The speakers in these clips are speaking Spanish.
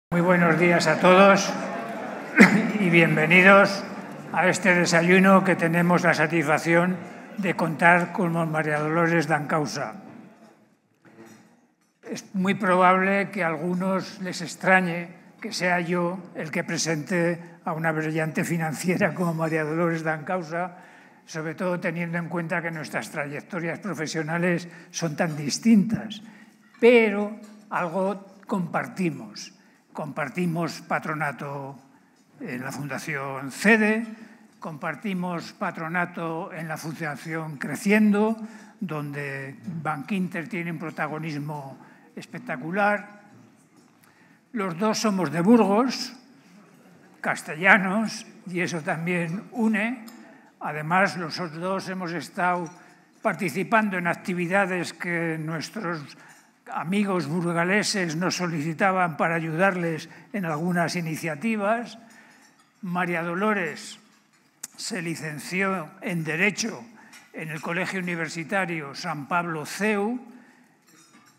Muy buenos días a todos y bienvenidos a este desayuno que tenemos la satisfacción de contar con María Dolores Dancausa. Es muy probable que a algunos les extrañe que sea yo el que presente a una brillante financiera como María Dolores Dancausa, sobre todo teniendo en cuenta que nuestras trayectorias profesionales son tan distintas, pero algo compartimos. Compartimos patronato en la Fundación CEDE, compartimos patronato en la Fundación Creciendo, donde Bankinter tiene un protagonismo espectacular. Los dos somos de Burgos, castellanos, y eso también une. Además, los dos hemos estado participando en actividades que nuestros amigos burgaleses nos solicitaban para ayudarles en algunas iniciativas. María Dolores se licenció en Derecho en el Colegio Universitario San Pablo CEU,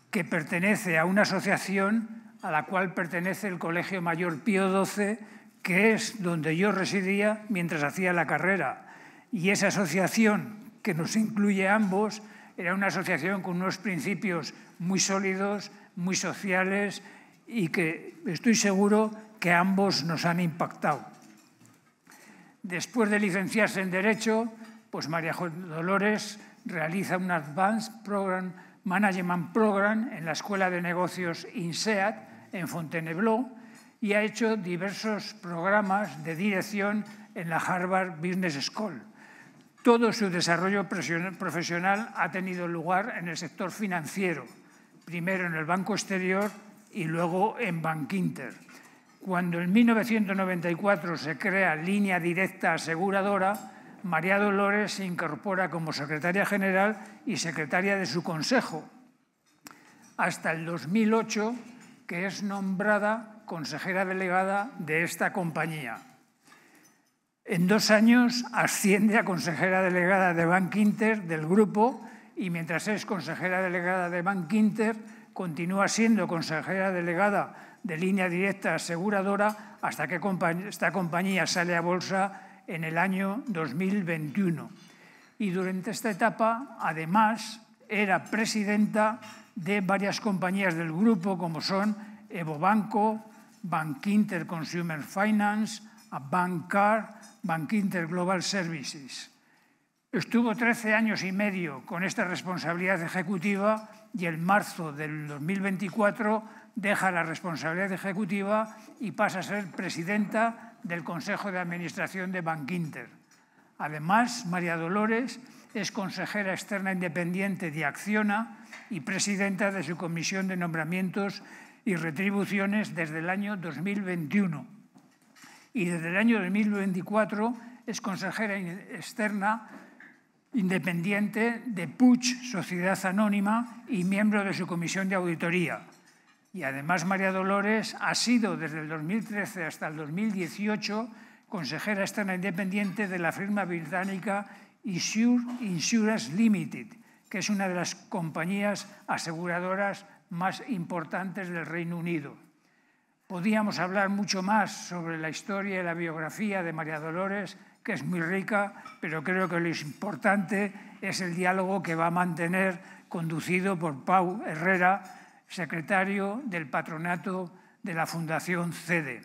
que pertenece a una asociación a la cual pertenece el Colegio Mayor Pío XII, que es donde yo residía mientras hacía la carrera. Y esa asociación, que nos incluye a ambos, era una asociación con unos principios muy sólidos, muy sociales y que estoy seguro que a ambos nos han impactado. Después de licenciarse en Derecho, pues María Dolores realiza un Advanced Management Program en la Escuela de Negocios INSEAD en Fontainebleau y ha hecho diversos programas de dirección en la Harvard Business School. Todo su desarrollo profesional ha tenido lugar en el sector financiero, primero en el Banco Exterior y luego en Bankinter. Cuando en 1994 se crea Línea Directa Aseguradora, María Dolores se incorpora como secretaria general y secretaria de su consejo, hasta el 2008, que es nombrada consejera delegada de esta compañía. En 2 años asciende a consejera delegada de Bankinter del grupo y mientras es consejera delegada de Bankinter continúa siendo consejera delegada de Línea Directa Aseguradora hasta que esta compañía sale a bolsa en el año 2021. Y durante esta etapa, además, era presidenta de varias compañías del grupo como son EvoBanco, Bankinter Consumer Finance, Bancar, Bankinter Global Services. Estuvo 13 años y medio con esta responsabilidad ejecutiva y en marzo del 2024 deja la responsabilidad ejecutiva y pasa a ser presidenta del Consejo de Administración de Bankinter. Además, María Dolores es consejera externa independiente de Acciona y presidenta de su Comisión de Nombramientos y Retribuciones desde el año 2021. Y desde el año 2024 es consejera externa independiente de Puig Sociedad Anónima y miembro de su comisión de auditoría. Y además María Dolores ha sido desde el 2013 hasta el 2018 consejera externa independiente de la firma británica Esure Insurance Limited, que es una de las compañías aseguradoras más importantes del Reino Unido. Podíamos hablar mucho más sobre la historia y la biografía de María Dolores, que es muy rica, pero creo que lo importante es el diálogo que va a mantener conducido por Pau Herrera, secretario del patronato de la Fundación CEDE.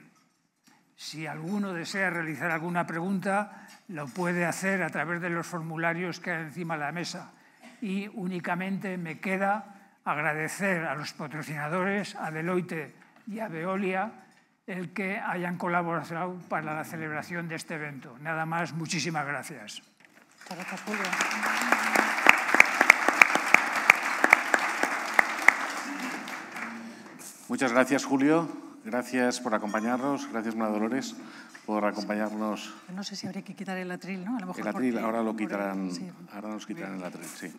Si alguno desea realizar alguna pregunta, lo puede hacer a través de los formularios que hay encima de la mesa. Y únicamente me queda agradecer a los patrocinadores, a Deloitte y a Veolia, el que hayan colaborado para la celebración de este evento. Nada más, muchísimas gracias. Gracias, Julio. Muchas gracias, Julio. Gracias por acompañarnos. Gracias, María Dolores, por acompañarnos. No sé si habría que quitar el atril, ¿no? A lo mejor el atril, porque, ahora lo quitarán, sí. ahora nos quitarán el atril, sí.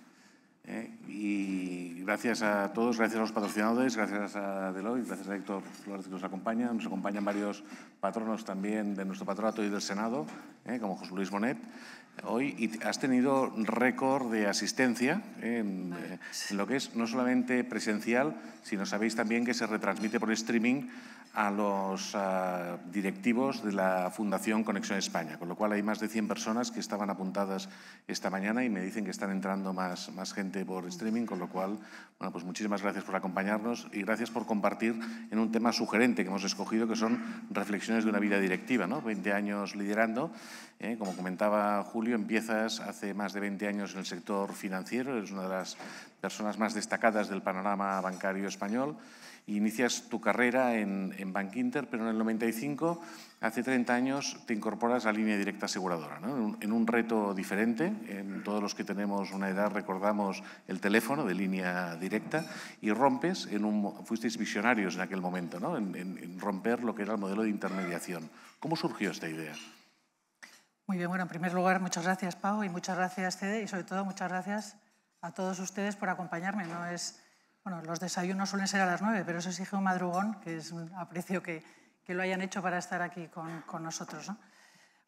Y gracias a todos, gracias a los patrocinadores, gracias a Deloitte, gracias a Héctor Flores que nos acompañan varios patronos también de nuestro patronato y del Senado, como José Luis Bonet. Hoy y has tenido récord de asistencia en lo que es no solamente presencial, sino sabéis también que se retransmite por streaming a los directivos de la Fundación Conexión España, con lo cual hay más de 100 personas que estaban apuntadas esta mañana y me dicen que están entrando más gente por streaming, con lo cual, bueno, pues muchísimas gracias por acompañarnos y gracias por compartir en un tema sugerente que hemos escogido, que son reflexiones de una vida directiva, ¿no? 20 años liderando. Como comentaba Julio, empiezas hace más de 20 años en el sector financiero, eres una de las personas más destacadas del panorama bancario español. Inicias tu carrera en Bankinter, pero en el 95, hace 30 años, te incorporas a Línea Directa Aseguradora, ¿no? En un reto diferente. En todos los que tenemos una edad recordamos el teléfono de Línea Directa y rompes, fuisteis visionarios en aquel momento, ¿no? En romper lo que era el modelo de intermediación. ¿Cómo surgió esta idea? Muy bien, bueno, en primer lugar, muchas gracias, Pau, y muchas gracias, Cede, y sobre todo muchas gracias a todos ustedes por acompañarme. Bueno, los desayunos suelen ser a las 9, pero eso exige un madrugón, que es un aprecio que lo hayan hecho para estar aquí con nosotros, ¿no?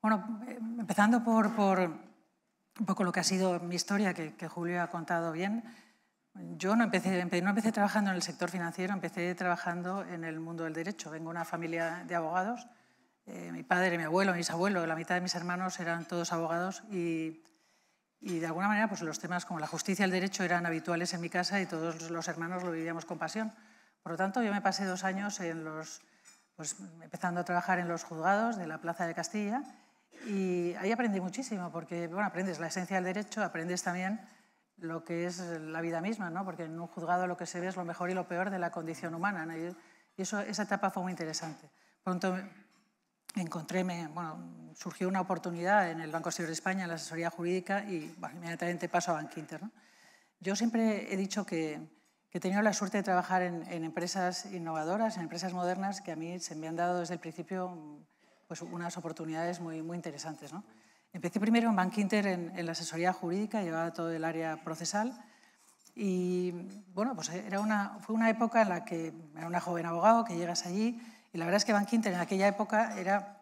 Bueno, empezando por un poco lo que ha sido mi historia, que Julio ha contado bien. Yo no empecé trabajando en el sector financiero, empecé trabajando en el mundo del derecho. Vengo de una familia de abogados. Mi padre, mi abuelo, mis abuelos, la mitad de mis hermanos eran todos abogados y de alguna manera pues los temas como la justicia y el derecho eran habituales en mi casa y todos los hermanos lo vivíamos con pasión. Por lo tanto, yo me pasé 2 años empezando a trabajar en los juzgados de la Plaza de Castilla y ahí aprendí muchísimo porque bueno, aprendes la esencia del derecho, aprendes también lo que es la vida misma, ¿no? Porque en un juzgado lo que se ve es lo mejor y lo peor de la condición humana, ¿no? Y esa etapa fue muy interesante. Pronto surgió una oportunidad en el Banco Exterior de España, en la asesoría jurídica, y inmediatamente paso a Bankinter, ¿no? Yo siempre he dicho que he tenido la suerte de trabajar en empresas innovadoras, en empresas modernas, que a mí se me han dado desde el principio pues, unas oportunidades muy interesantes, ¿no? Empecé primero en Bankinter en la asesoría jurídica, llevaba todo el área procesal, y bueno, pues fue una época en la que era una joven abogado que llegas allí. Y la verdad es que Bankinter en aquella época era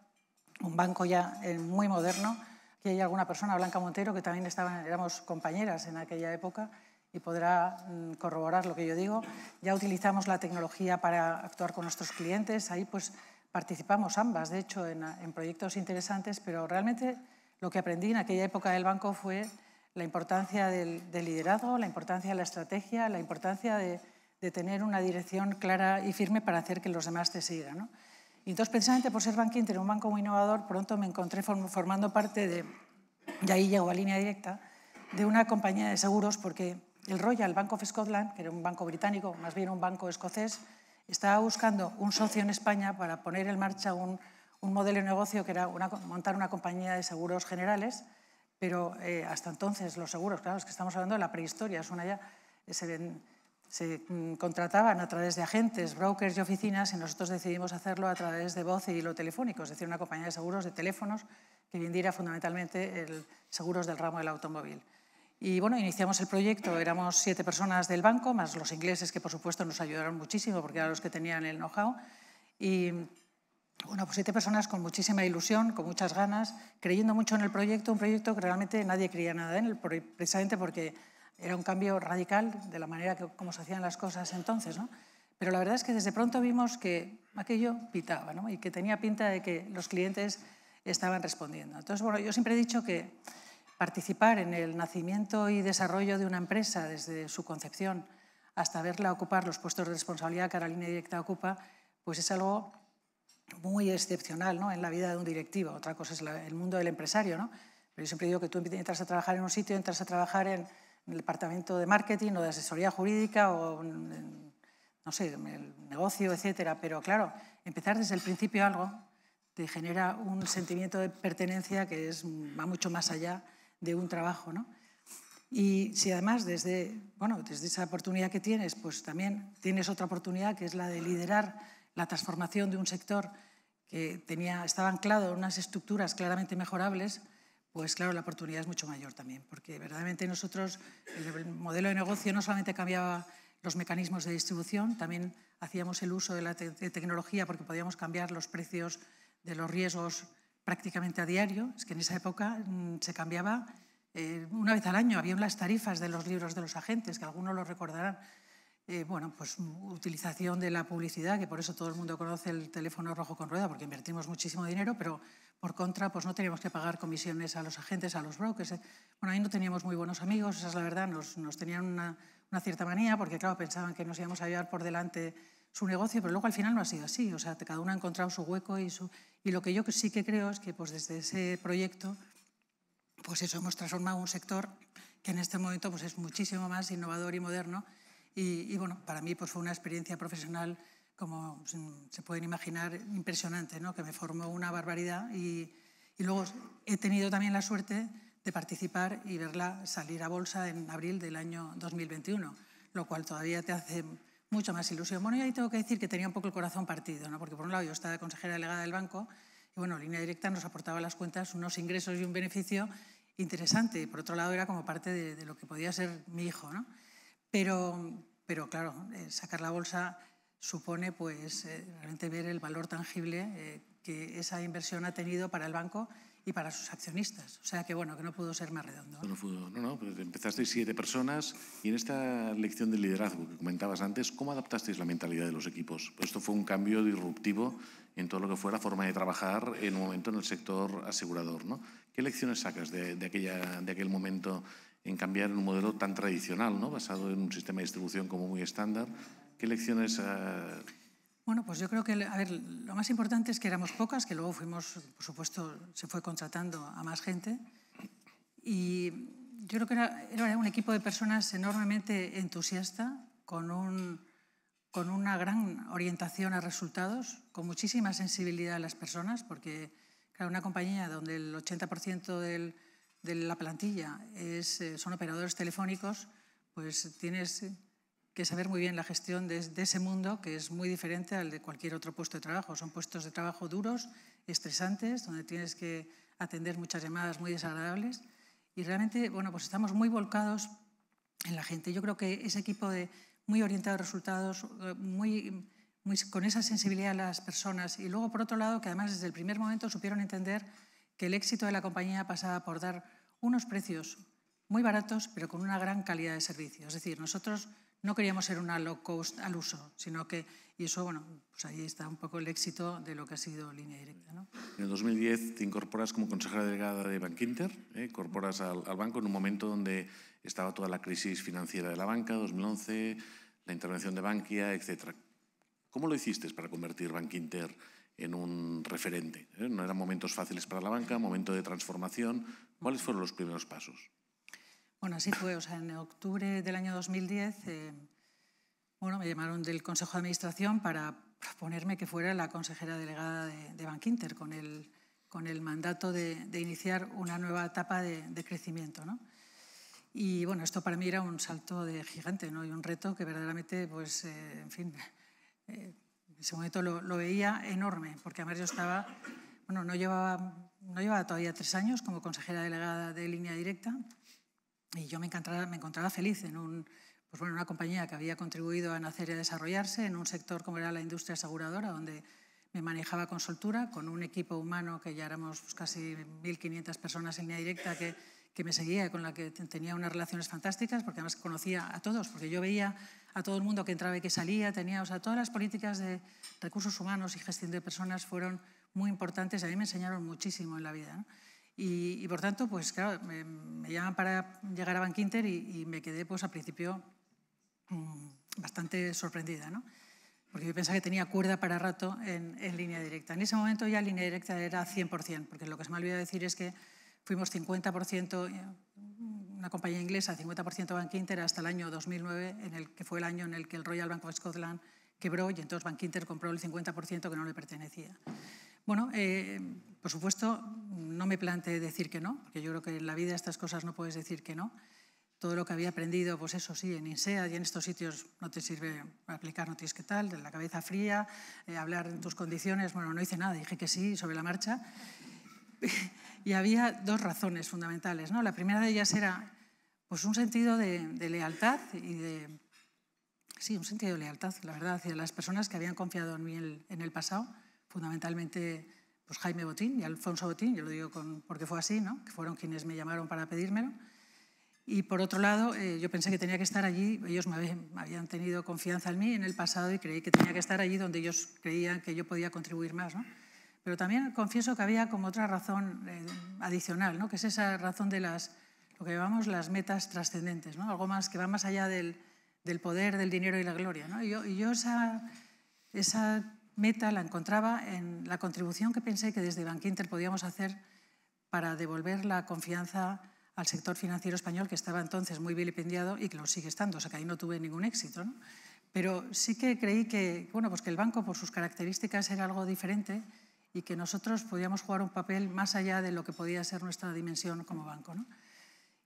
un banco ya muy moderno. Aquí hay alguna persona, Blanca Montero, que también éramos compañeras en aquella época y podrá corroborar lo que yo digo. Ya utilizamos la tecnología para actuar con nuestros clientes. Ahí pues participamos ambas, de hecho, en proyectos interesantes, pero realmente lo que aprendí en aquella época del banco fue la importancia del liderazgo, la importancia de la estrategia, la importancia de tener una dirección clara y firme para hacer que los demás te sigan, ¿no? Y entonces, precisamente por ser Bankinter, un banco muy innovador, pronto me encontré formando parte y ahí llego a Línea Directa, de una compañía de seguros, porque el Royal Bank of Scotland, que era un banco británico, más bien un banco escocés, estaba buscando un socio en España para poner en marcha un modelo de negocio que era montar una compañía de seguros generales, pero hasta entonces los seguros, claro, es que estamos hablando de la prehistoria, se contrataban a través de agentes, brokers y oficinas y nosotros decidimos hacerlo a través de voz y hilo telefónico, es decir, una compañía de seguros de teléfonos que vendiera fundamentalmente seguros del ramo del automóvil. Y bueno, iniciamos el proyecto, éramos 7 personas del banco, más los ingleses que por supuesto nos ayudaron muchísimo porque eran los que tenían el know-how. Y bueno, pues 7 personas con muchísima ilusión, con muchas ganas, creyendo mucho en el proyecto, un proyecto que realmente nadie creía nada en él, precisamente porque era un cambio radical de la manera como se hacían las cosas entonces, ¿no? Pero la verdad es que desde pronto vimos que aquello pitaba, ¿no? Y que tenía pinta de que los clientes estaban respondiendo. Entonces, bueno, yo siempre he dicho que participar en el nacimiento y desarrollo de una empresa desde su concepción hasta verla ocupar los puestos de responsabilidad que ahora Línea Directa ocupa, pues es algo muy excepcional, ¿no? En la vida de un directivo. Otra cosa es el mundo del empresario, ¿no? Pero yo siempre digo que tú entras a trabajar en un sitio, entras a trabajar en el departamento de marketing o de asesoría jurídica o, no sé, en el negocio, etcétera. Pero claro, empezar desde el principio algo te genera un sentimiento de pertenencia que va mucho más allá de un trabajo, ¿no? Y si además desde esa oportunidad que tienes, pues también tienes otra oportunidad que es la de liderar la transformación de un sector que estaba anclado en unas estructuras claramente mejorables, pues claro, la oportunidad es mucho mayor también, porque verdaderamente nosotros, el modelo de negocio no solamente cambiaba los mecanismos de distribución, también hacíamos el uso de la tecnología porque podíamos cambiar los precios de los riesgos prácticamente a diario. Es que en esa época se cambiaba una vez al año, había las tarifas de los libros de los agentes, que algunos lo recordarán. bueno, pues utilización de la publicidad, que por eso todo el mundo conoce el teléfono rojo con rueda, porque invertimos muchísimo dinero, pero por contra, pues no teníamos que pagar comisiones a los agentes, a los brokers. Bueno, ahí no teníamos muy buenos amigos, esa es la verdad, nos tenían una cierta manía, porque claro, pensaban que nos íbamos a llevar por delante su negocio, pero luego al final no ha sido así. O sea, cada uno ha encontrado su hueco y lo que yo sí que creo es que pues desde ese proyecto, pues eso, hemos transformado un sector que en este momento pues es muchísimo más innovador y moderno. Y bueno, para mí pues fue una experiencia profesional, como se pueden imaginar, impresionante, ¿no? Que me formó una barbaridad y luego he tenido también la suerte de participar y verla salir a bolsa en abril del año 2021, lo cual todavía te hace mucho más ilusión. Bueno, y ahí tengo que decir que tenía un poco el corazón partido, ¿no? Porque por un lado yo estaba consejera delegada del banco y bueno, Línea Directa nos aportaba a las cuentas unos ingresos y un beneficio interesante, y por otro lado era como parte de lo que podía ser mi hijo, ¿no? Pero claro, sacar la bolsa supone pues, realmente ver el valor tangible que esa inversión ha tenido para el banco y para sus accionistas. O sea que, bueno, que no pudo ser más redondo. No, pues empezasteis 7 personas y en esta lección de liderazgo que comentabas antes, ¿cómo adaptasteis la mentalidad de los equipos? Pues esto fue un cambio disruptivo en todo lo que fue la forma de trabajar en un momento en el sector asegurador, ¿no? ¿Qué lecciones sacas de aquel momento en cambiar en un modelo tan tradicional, ¿no? Basado en un sistema de distribución como muy estándar? ¿Qué lecciones? Bueno, pues yo creo que, a ver, lo más importante es que éramos pocas, que luego fuimos, por supuesto, se fue contratando a más gente. Y yo creo que era un equipo de personas enormemente entusiasta, con una gran orientación a resultados, con muchísima sensibilidad a las personas, porque claro, una compañía donde el 80% de la plantilla son operadores telefónicos, pues tienes que saber muy bien la gestión de ese mundo, que es muy diferente al de cualquier otro puesto de trabajo. Son puestos de trabajo duros, estresantes, donde tienes que atender muchas llamadas muy desagradables. Y realmente, bueno, pues estamos muy volcados en la gente. Yo creo que ese equipo muy orientado a resultados, con esa sensibilidad a las personas, y luego, por otro lado, que además desde el primer momento supieron entender que el éxito de la compañía pasaba por dar unos precios muy baratos, pero con una gran calidad de servicio. Es decir, nosotros no queríamos ser una low cost al uso, sino que, y eso, bueno, pues ahí está un poco el éxito de lo que ha sido Línea Directa, ¿no? En el 2010 te incorporas como consejera delegada de Bankinter, incorporas al banco en un momento donde estaba toda la crisis financiera de la banca, 2011, la intervención de Bankia, etc. ¿Cómo lo hiciste para convertir Bankinter en un referente? No eran momentos fáciles para la banca, momento de transformación. ¿Cuáles fueron los primeros pasos? Bueno, así fue. O sea, en octubre del año 2010, bueno, me llamaron del Consejo de Administración para proponerme que fuera la consejera delegada de Bankinter, con el mandato de iniciar una nueva etapa de crecimiento, ¿no? Y bueno, esto para mí era un salto de gigante, ¿no? Y un reto que verdaderamente, pues, en fin, en ese momento lo veía enorme, porque además yo estaba, bueno, no llevaba todavía 3 años como consejera delegada de Línea Directa, y yo me encontraba feliz en una compañía que había contribuido a nacer y a desarrollarse, en un sector como era la industria aseguradora, donde me manejaba con soltura, con un equipo humano que ya éramos pues, casi 1.500 personas en Línea Directa que me seguía, con la que tenía unas relaciones fantásticas, porque además conocía a todos, porque yo veía a todo el mundo que entraba y que salía, o sea, todas las políticas de recursos humanos y gestión de personas fueron muy importantes y a mí me enseñaron muchísimo en la vida, ¿no? Y por tanto, pues claro, me llaman para llegar a Bankinter y me quedé pues al principio bastante sorprendida, ¿no? Porque yo pensaba que tenía cuerda para rato en Línea Directa. En ese momento ya Línea Directa era 100%, porque lo que se me olvidó decir es que fuimos 50%, una compañía inglesa, 50% Bankinter hasta el año 2009, que fue el año en el que el Royal Bank of Scotland quebró y entonces Bankinter compró el 50% que no le pertenecía. Bueno, por supuesto, no me planteé decir que no, porque yo creo que en la vida estas cosas no puedes decir que no. Todo lo que había aprendido, pues eso sí, en INSEAD y en estos sitios no te sirve para aplicar, no tienes que tal, de la cabeza fría, hablar en tus condiciones. Bueno, no hice nada, dije que sí sobre la marcha. Y había 2 razones fundamentales, ¿no? La primera de ellas era pues, un sentido de lealtad sí, un sentido de lealtad, la verdad, hacia las personas que habían confiado en mí en el pasado, fundamentalmente pues, Jaime Botín y Alfonso Botín, yo lo digo porque fue así, ¿no? Que fueron quienes me llamaron para pedírmelo. Y por otro lado, yo pensé que tenía que estar allí, ellos me habían tenido confianza en mí en el pasado y creí que tenía que estar allí donde ellos creían que yo podía contribuir más, ¿no? Pero también confieso que había como otra razón adicional, ¿no? Que es esa razón de lo que llamamos las metas trascendentes, ¿no? Algo más que va más allá del poder, del dinero y la gloria, ¿no? Y yo esa meta la encontraba en la contribución que pensé que desde Bankinter podíamos hacer para devolver la confianza al sector financiero español, que estaba entonces muy vilipendiado y que lo sigue estando, o sea que ahí no tuve ningún éxito, ¿no? Pero sí que creí que, bueno, pues que el banco por sus características era algo diferente y que nosotros podíamos jugar un papel más allá de lo que podía ser nuestra dimensión como banco, ¿no?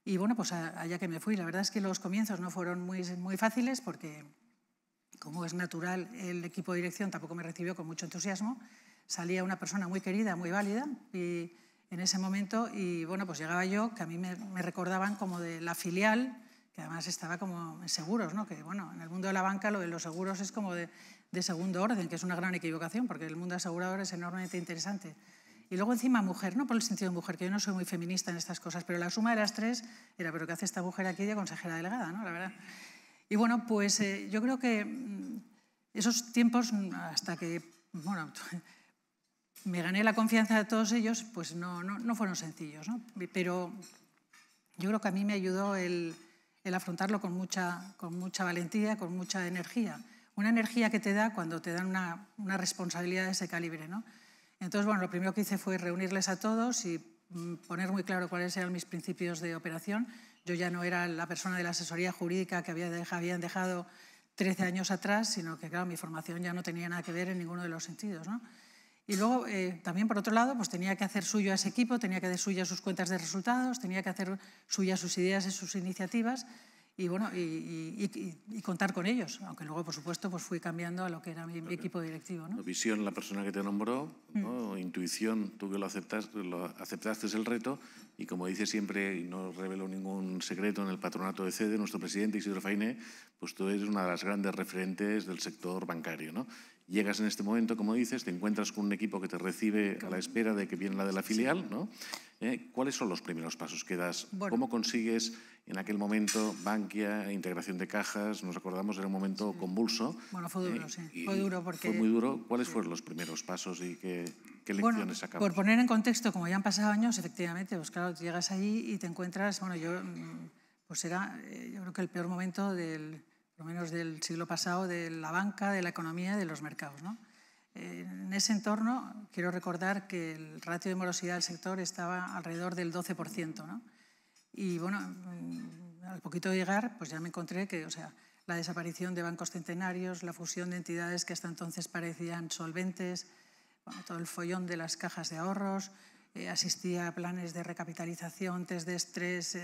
Y bueno, pues allá que me fui. La verdad es que los comienzos no fueron muy fáciles porque, como es natural, el equipo de dirección tampoco me recibió con mucho entusiasmo. Salía una persona muy querida, muy válida, y en ese momento, y bueno, pues llegaba yo, que a mí me recordaban como de la filial, que además estaba como en seguros, ¿no? Que bueno, en el mundo de la banca lo de los seguros es como de segundo orden, que es una gran equivocación, porque el mundo asegurador es enormemente interesante. Y luego encima mujer, no por el sentido de mujer, que yo no soy muy feminista en estas cosas, pero la suma de las tres era, ¿pero qué hace esta mujer aquí de consejera delegada, ¿no? La verdad. Y bueno, pues yo creo que esos tiempos, hasta que, bueno, me gané la confianza de todos ellos, pues no fueron sencillos, ¿no? Pero yo creo que a mí me ayudó el afrontarlo con mucha valentía, con mucha energía. Una energía que te da cuando te dan una responsabilidad de ese calibre, ¿no? Entonces, bueno, lo primero que hice fue reunirles a todos y poner muy claro cuáles eran mis principios de operación. Yo ya no era la persona de la asesoría jurídica que habían dejado 13 años atrás, sino que, claro, mi formación ya no tenía nada que ver en ninguno de los sentidos, ¿no? Y luego, también, por otro lado, pues tenía que hacer suyo a ese equipo, tenía que hacer suyas sus cuentas de resultados, tenía que hacer suyas sus ideas y sus iniciativas y, bueno, y contar con ellos. Aunque luego, por supuesto, pues fui cambiando a lo que era mi equipo directivo, ¿no? Visión, la persona que te nombró, ¿no? Intuición, tú que lo aceptaste el reto y, como dice siempre, y no revelo ningún secreto, en el patronato de CEDE, nuestro presidente Isidro Fainé, pues tú eres una de las grandes referentes del sector bancario, ¿no? Llegas en este momento, como dices, te encuentras con un equipo que te recibe a la espera de que viene la de la filial, ¿no? ¿Cuáles son los primeros pasos que das? Bueno. ¿Cómo consigues en aquel momento Bankia, integración de cajas? Nos acordamos, era un momento convulso. Bueno, fue duro, sí. Fue duro porque... Fue muy duro. ¿Cuáles fueron los primeros pasos y qué lecciones sacamos? Por poner en contexto, como ya han pasado años, efectivamente, pues claro, llegas allí y te encuentras, bueno, pues era, yo creo que el peor momento por lo menos del siglo pasado, de la banca, de la economía y de los mercados, ¿no? En ese entorno, quiero recordar que el ratio de morosidad del sector estaba alrededor del 12%, ¿no? Y bueno, al poquito de llegar, pues ya me encontré que, o sea, la desaparición de bancos centenarios, la fusión de entidades que hasta entonces parecían solventes, bueno, todo el follón de las cajas de ahorros, asistía a planes de recapitalización, test de estrés,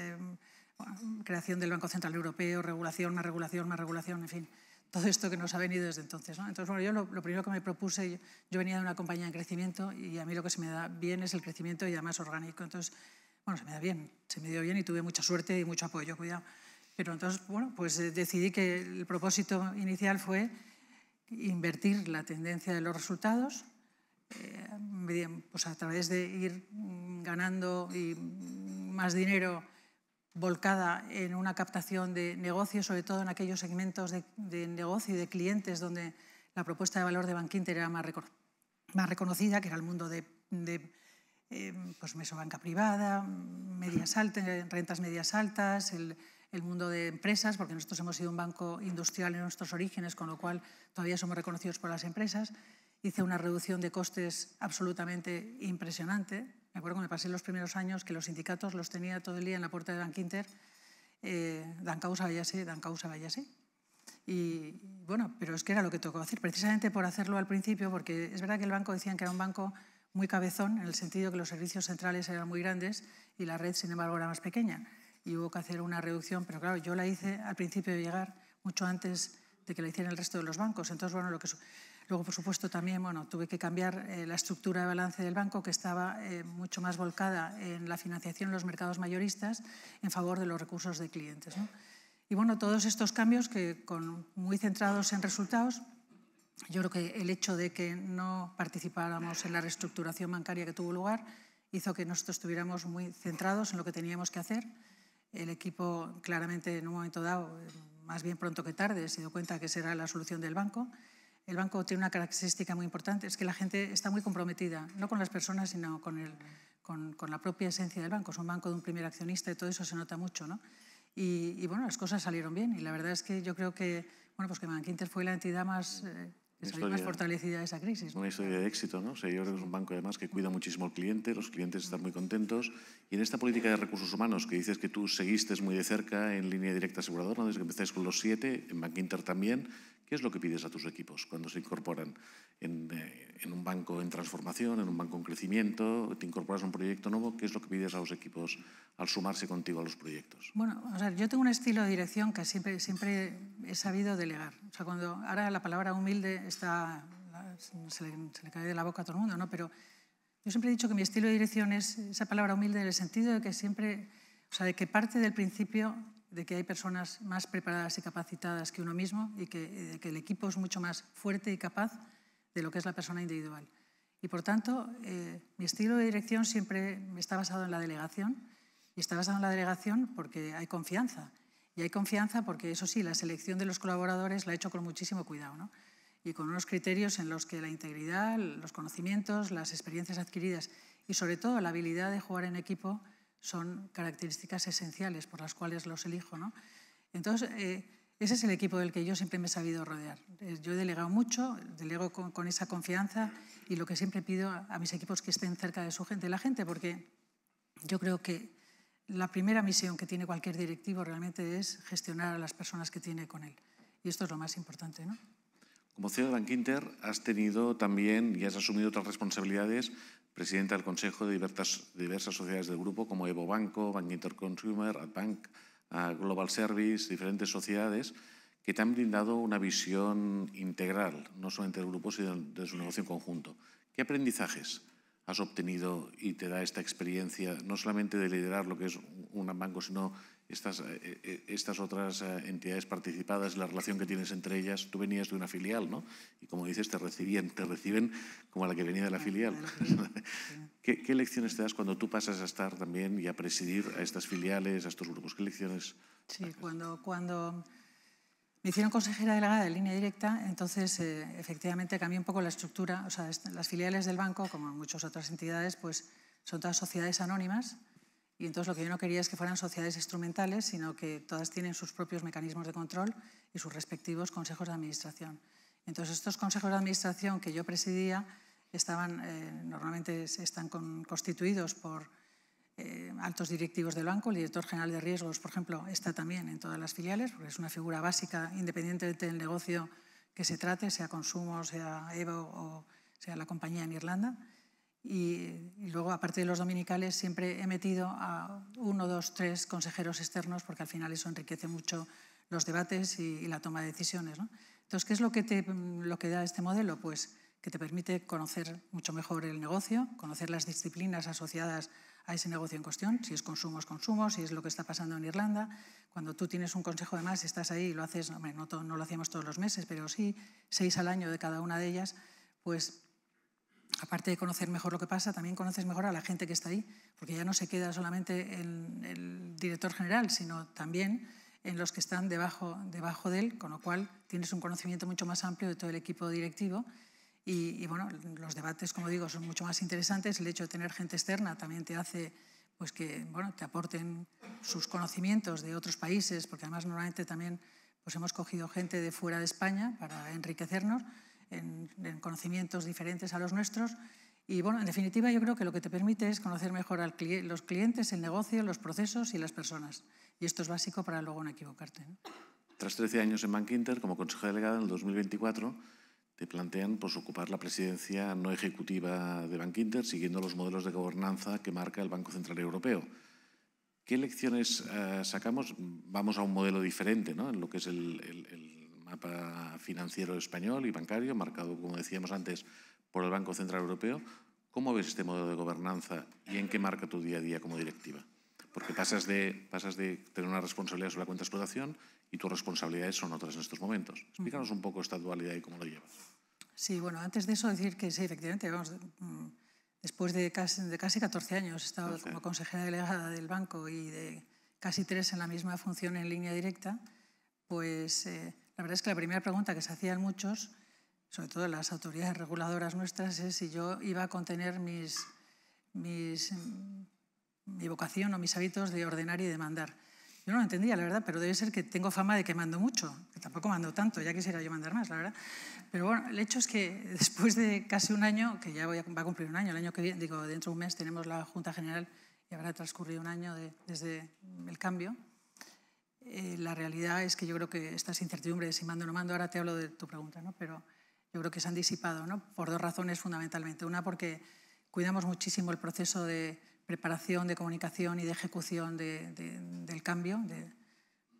creación del Banco Central Europeo, regulación, más regulación, más regulación, en fin, todo esto que nos ha venido desde entonces, ¿no? Entonces, bueno, yo lo primero que me propuse, yo venía de una compañía en crecimiento y a mí lo que se me da bien es el crecimiento y además orgánico. Entonces, bueno, se me dio bien y tuve mucha suerte y mucho apoyo, cuidado. Pero entonces, bueno, pues decidí que el propósito inicial fue invertir la tendencia de los resultados, pues a través de ir ganando más dinero volcada en una captación de negocios, sobre todo en aquellos segmentos de negocio y de clientes donde la propuesta de valor de Bankinter era más reconocida, que era el mundo de pues mesobanca privada, medias altas, rentas medias altas, el mundo de empresas, porque nosotros hemos sido un banco industrial en nuestros orígenes, con lo cual todavía somos reconocidos por las empresas. Hice una reducción de costes absolutamente impresionante. Me acuerdo que me pasé los primeros años que los sindicatos los tenía todo el día en la puerta de Bankinter, dan causa, váyase. Y bueno, pero es que era lo que tocó hacer, precisamente por hacerlo al principio, porque es verdad que el banco decían que era un banco muy cabezón, en el sentido que los servicios centrales eran muy grandes y la red, sin embargo, era más pequeña. Y hubo que hacer una reducción, pero claro, yo la hice al principio de llegar, mucho antes de que la hicieran el resto de los bancos. Entonces, bueno, luego, por supuesto, también tuve que cambiar la estructura de balance del banco, que estaba mucho más volcada en la financiación en los mercados mayoristas en favor de los recursos de clientes, ¿no? Y bueno, todos estos cambios que muy centrados en resultados, yo creo que el hecho de que no participáramos en la reestructuración bancaria que tuvo lugar hizo que nosotros estuviéramos muy centrados en lo que teníamos que hacer. el equipo claramente en un momento dado, más bien pronto que tarde, se dio cuenta que esa era la solución del banco. El banco tiene una característica muy importante, es que la gente está muy comprometida, no con las personas, sino con la propia esencia del banco. Es un banco de un primer accionista y todo eso se nota mucho, ¿no? Y bueno, las cosas salieron bien y la verdad es que yo creo que, bueno, pues que Bankinter fue la entidad más, que salió más fortalecida de esa crisis, ¿no? Una historia de éxito, ¿no? O sea, yo creo que es un banco además que cuida muchísimo al cliente, los clientes están muy contentos. Y en esta política de recursos humanos, que dices que tú seguiste muy de cerca en Línea Directa Aseguradora, ¿no? Desde que empezáis con los 7, en Bankinter también, ¿qué es lo que pides a tus equipos cuando se incorporan en un banco en transformación, en un banco en crecimiento, te incorporas a un proyecto nuevo? ¿Qué es lo que pides a los equipos al sumarse contigo a los proyectos? Bueno, o sea, yo tengo un estilo de dirección que siempre he sabido delegar. O sea, ahora la palabra humilde se le cae de la boca a todo el mundo, ¿no? Pero yo siempre he dicho que mi estilo de dirección es esa palabra humilde en el sentido de que siempre, o sea, de que parte del principio de que hay personas más preparadas y capacitadas que uno mismo y que el equipo es mucho más fuerte y capaz de lo que es la persona individual. Y por tanto, mi estilo de dirección siempre está basado en la delegación, y está basado en la delegación porque hay confianza. Y hay confianza porque, eso sí, la selección de los colaboradores la he hecho con muchísimo cuidado, ¿no? Y con unos criterios en los que la integridad, los conocimientos, las experiencias adquiridas y sobre todo la habilidad de jugar en equipo son características esenciales por las cuales los elijo, ¿no? Entonces, ese es el equipo del que yo siempre me he sabido rodear. Yo he delegado mucho, delego con esa confianza y lo que siempre pido a mis equipos que estén cerca de su gente. La gente, porque yo creo que la primera misión que tiene cualquier directivo realmente es gestionar a las personas que tiene con él. Y esto es lo más importante, ¿no? Como CEO de Bankinter has tenido también y has asumido otras responsabilidades, presidenta del Consejo de diversas sociedades del grupo como Evo Banco, Bankinter Consumer, Adbank, Global Service, diferentes sociedades que te han brindado una visión integral, no solamente del grupo, sino de su negocio en conjunto. ¿Qué aprendizajes has obtenido y te da esta experiencia, no solamente de liderar lo que es un banco, sino estas otras entidades participadas, la relación que tienes entre ellas? Tú venías de una filial, ¿no? Y como dices, te reciben como a la que venía de la filial. ¿Qué lecciones te das cuando tú pasas a estar también y a presidir a estas filiales, a estos grupos? ¿Qué lecciones? Sí, cuando me hicieron consejera delegada de Línea Directa, entonces efectivamente cambió un poco la estructura. O sea, las filiales del banco, como muchas otras entidades, pues son todas sociedades anónimas. Y entonces lo que yo no quería es que fueran sociedades instrumentales, sino que todas tienen sus propios mecanismos de control y sus respectivos consejos de administración. Entonces estos consejos de administración que yo presidía normalmente están constituidos por altos directivos del banco. El director general de riesgos, por ejemplo, está también en todas las filiales, porque es una figura básica independientemente del negocio que se trate, sea Consumo, sea Evo o sea la compañía en Irlanda. Y luego, aparte de los dominicales, siempre he metido a 1, 2, 3 consejeros externos porque al final eso enriquece mucho los debates y la toma de decisiones, ¿no? Entonces, ¿qué es lo que da este modelo? Pues que te permite conocer mucho mejor el negocio, conocer las disciplinas asociadas a ese negocio en cuestión, si es consumo, si es lo que está pasando en Irlanda. Cuando tú tienes un consejo de más y estás ahí y lo haces, hombre, no lo hacíamos todos los meses, pero sí 6 al año de cada una de ellas, pues aparte de conocer mejor lo que pasa, también conoces mejor a la gente que está ahí, porque ya no se queda solamente en el director general, sino también en los que están debajo de él, con lo cual tienes un conocimiento mucho más amplio de todo el equipo directivo. Y bueno, los debates, como digo, son mucho más interesantes. El hecho de tener gente externa también te hace pues que bueno, te aporten sus conocimientos de otros países, porque además normalmente también pues hemos cogido gente de fuera de España para enriquecernos en conocimientos diferentes a los nuestros. Y bueno, en definitiva, yo creo que lo que te permite es conocer mejor a los clientes, el negocio, los procesos y las personas. Y esto es básico para luego no equivocarte, ¿no? Tras 13 años en Bankinter, como consejera delegada en el 2024, te plantean pues, ocupar la presidencia no ejecutiva de Bankinter, siguiendo los modelos de gobernanza que marca el Banco Central Europeo. ¿Qué lecciones sacamos? Vamos a un modelo diferente, ¿no? En lo que es el mapa financiero español y bancario, marcado, como decíamos antes, por el Banco Central Europeo. ¿Cómo ves este modelo de gobernanza y en qué marca tu día a día como directiva? Porque pasas de tener una responsabilidad sobre la cuenta de explotación y tus responsabilidades son otras en estos momentos. Explícanos un poco esta dualidad y cómo lo llevas. Sí, bueno, antes de eso decir que sí, efectivamente, vamos, después de casi 14 años he estado como consejera delegada del banco y casi 3 en la misma función en línea directa, pues la verdad es que la primera pregunta que se hacían muchos, sobre todo las autoridades reguladoras nuestras, es si yo iba a contener mi vocación o mis hábitos de ordenar y de mandar. Yo no lo entendía, la verdad, pero debe ser que tengo fama de que mando mucho, que tampoco mando tanto, ya quisiera yo mandar más, la verdad. Pero bueno, el hecho es que después de casi un año, que ya va a cumplir un año, el año que viene, digo, dentro de un mes tenemos la Junta General y habrá transcurrido un año desde el cambio, la realidad es que yo creo que estas incertidumbres, si mando o no mando, ahora te hablo de tu pregunta, ¿no? Pero yo creo que se han disipado, ¿no? Por 2 razones fundamentalmente. Una, porque cuidamos muchísimo el proceso de preparación, de comunicación y de ejecución del cambio, de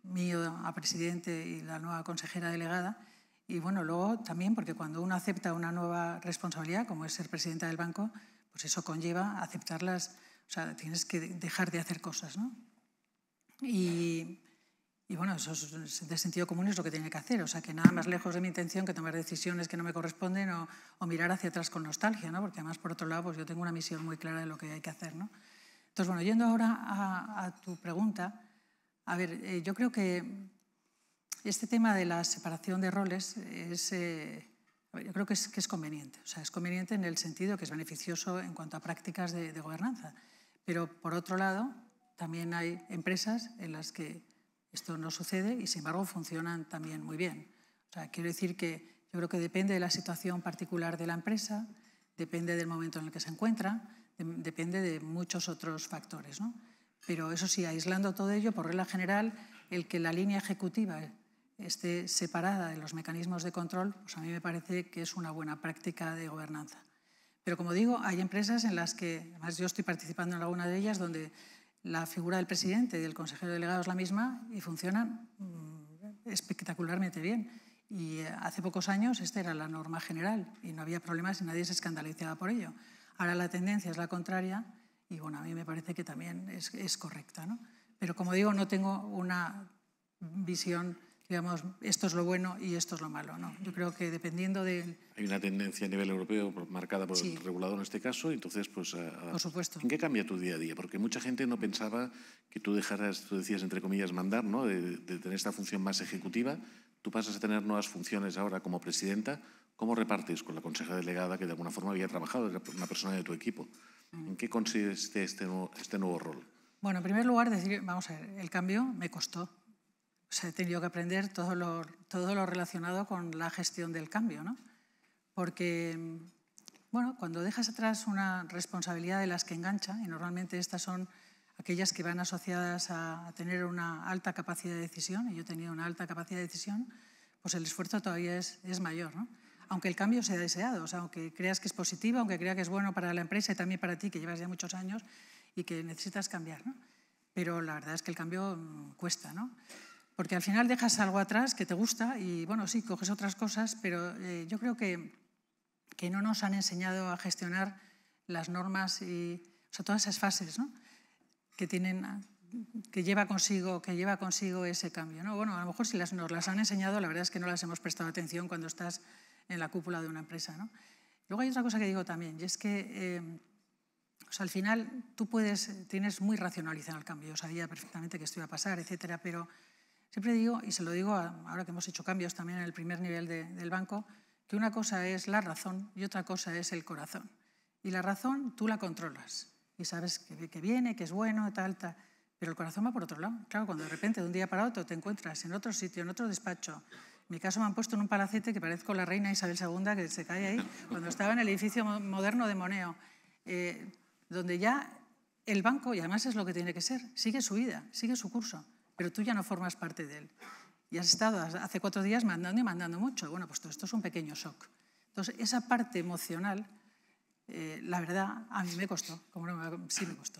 mío a presidente y la nueva consejera delegada. Y bueno, luego también porque cuando uno acepta una nueva responsabilidad, como es ser presidenta del banco, pues eso conlleva aceptarlas, o sea, tienes que dejar de hacer cosas, ¿no? Y bueno, eso es de sentido común, es lo que tiene que hacer. O sea, que nada más lejos de mi intención que tomar decisiones que no me corresponden o mirar hacia atrás con nostalgia, ¿no? Porque además, por otro lado, pues yo tengo una misión muy clara de lo que hay que hacer, ¿no? Entonces, bueno, yendo ahora a tu pregunta, a ver, yo creo que este tema de la separación de roles yo creo que es conveniente. O sea, es conveniente en el sentido que es beneficioso en cuanto a prácticas de gobernanza. Pero, por otro lado, también hay empresas en las que esto no sucede y, sin embargo, funcionan también muy bien. O sea, quiero decir que yo creo que depende de la situación particular de la empresa, depende del momento en el que se encuentra, depende de muchos otros factores, ¿no? Pero eso sí, aislando todo ello, por regla general, el que la línea ejecutiva esté separada de los mecanismos de control, pues a mí me parece que es una buena práctica de gobernanza. Pero, como digo, hay empresas en las que, además yo estoy participando en alguna de ellas, donde la figura del presidente y del consejero delegado es la misma y funcionan espectacularmente bien. Y hace pocos años esta era la norma general y no había problemas y nadie se escandalizaba por ello. Ahora la tendencia es la contraria y bueno, a mí me parece que también es correcta, ¿no? Pero, como digo, no tengo una visión, digamos, esto es lo bueno y esto es lo malo, ¿no? Yo creo que dependiendo de... Hay una tendencia a nivel europeo marcada por Sí. el regulador en este caso, entonces, pues... Por supuesto. ¿En qué cambia tu día a día? Porque mucha gente no pensaba que tú dejaras, tú decías, entre comillas, mandar, ¿no? De tener esta función más ejecutiva. Tú pasas a tener nuevas funciones ahora como presidenta. ¿Cómo repartes con la consejera delegada que de alguna forma había trabajado, era una persona de tu equipo? ¿En qué consiste este nuevo rol? Bueno, en primer lugar, decir, vamos a ver, el cambio me costó. O sea, he tenido que aprender todo lo relacionado con la gestión del cambio, ¿no? Porque, bueno, cuando dejas atrás una responsabilidad de las que engancha, y normalmente estas son aquellas que van asociadas a tener una alta capacidad de decisión, y yo tenía una alta capacidad de decisión, pues el esfuerzo todavía es mayor, ¿no? Aunque el cambio sea deseado, o sea, aunque creas que es positivo, aunque creas que es bueno para la empresa y también para ti, que llevas ya muchos años y que necesitas cambiar, ¿no? Pero la verdad es que el cambio cuesta, ¿no? Porque al final dejas algo atrás que te gusta y, bueno, sí, coges otras cosas, pero yo creo que no nos han enseñado a gestionar las normas y, o sea, todas esas fases, ¿no? que lleva consigo ese cambio, ¿no? Bueno, a lo mejor si nos las han enseñado, la verdad es que no las hemos prestado atención cuando estás en la cúpula de una empresa, ¿no? Luego hay otra cosa que digo también, y es que o sea, al final tú tienes muy racionalizado el cambio. Yo sabía perfectamente que esto iba a pasar, etcétera, pero siempre digo, y se lo digo ahora que hemos hecho cambios también en el primer nivel del banco, que una cosa es la razón y otra cosa es el corazón. Y la razón tú la controlas y sabes que viene, que es bueno, tal. Pero el corazón va por otro lado. Claro, cuando de repente, de un día para otro, te encuentras en otro sitio, en otro despacho. En mi caso me han puesto en un palacete que parezco la reina Isabel II, que se cae ahí, cuando estaba en el edificio moderno de Moneo, donde ya el banco, y además es lo que tiene que ser, sigue su vida, sigue su curso, pero tú ya no formas parte de él. Y has estado hace 4 días mandando y mandando mucho. Bueno, pues todo esto es un pequeño shock. Entonces, esa parte emocional, la verdad, a mí me costó, sí me costó.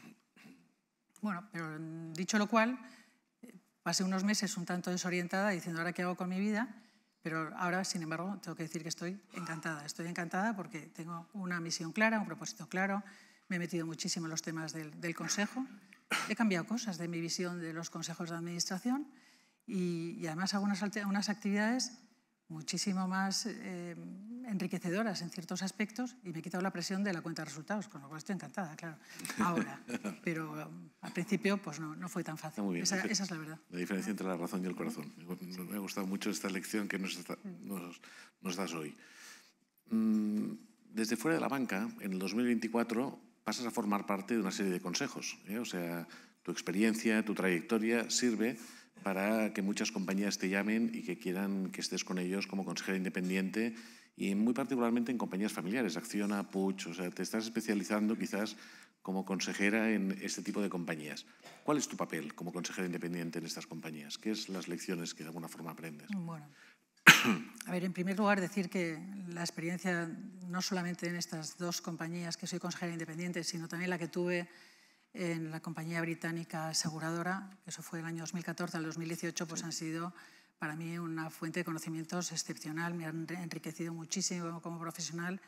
Bueno, pero dicho lo cual, pasé unos meses un tanto desorientada diciendo, ¿ahora qué hago con mi vida? Pero ahora, sin embargo, tengo que decir que estoy encantada. Estoy encantada porque tengo una misión clara, un propósito claro. Me he metido muchísimo en los temas del Consejo. He cambiado cosas de mi visión de los consejos de administración y además hago unas actividades muchísimo más enriquecedoras en ciertos aspectos y me he quitado la presión de la cuenta de resultados, con lo cual estoy encantada, claro, ahora. Pero al principio pues no fue tan fácil. Muy bien. Esa es la verdad. La diferencia entre la razón y el corazón. Me ha gustado mucho esta lección que nos das hoy. Desde fuera de la banca, en el 2024 pasas a formar parte de una serie de consejos. O sea, tu experiencia, tu trayectoria sirve para que muchas compañías te llamen y que quieran que estés con ellos como consejera independiente y muy particularmente en compañías familiares, Acciona, Puig. O sea, te estás especializando quizás como consejera en este tipo de compañías. ¿Cuál es tu papel como consejera independiente en estas compañías? ¿Qué es las lecciones que de alguna forma aprendes? Bueno, a ver, en primer lugar decir que la experiencia no solamente en estas dos compañías que soy consejera independiente, sino también la que tuve en la compañía británica aseguradora, que eso fue del año 2014 al 2018, pues han sido para mí una fuente de conocimientos excepcional, me han enriquecido muchísimo como profesional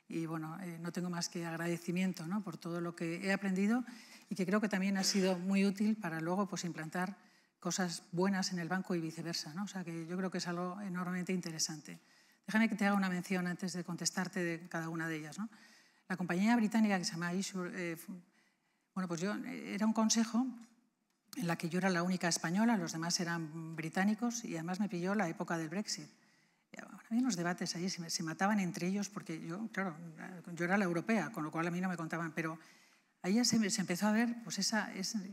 y bueno, no tengo más que agradecimiento, ¿no?, por todo lo que he aprendido y que creo que también ha sido muy útil para luego pues implantar cosas buenas en el banco y viceversa, ¿no? O sea que yo creo que es algo enormemente interesante. Déjame que te haga una mención antes de contestarte de cada una de ellas, ¿no? La compañía británica que se llama Isure, bueno, pues yo era un consejo en la que yo era la única española, los demás eran británicos y además me pilló la época del Brexit. Había unos debates ahí, se mataban entre ellos porque yo, claro, yo era la europea, con lo cual a mí no me contaban, pero ahí ya se empezó a ver, pues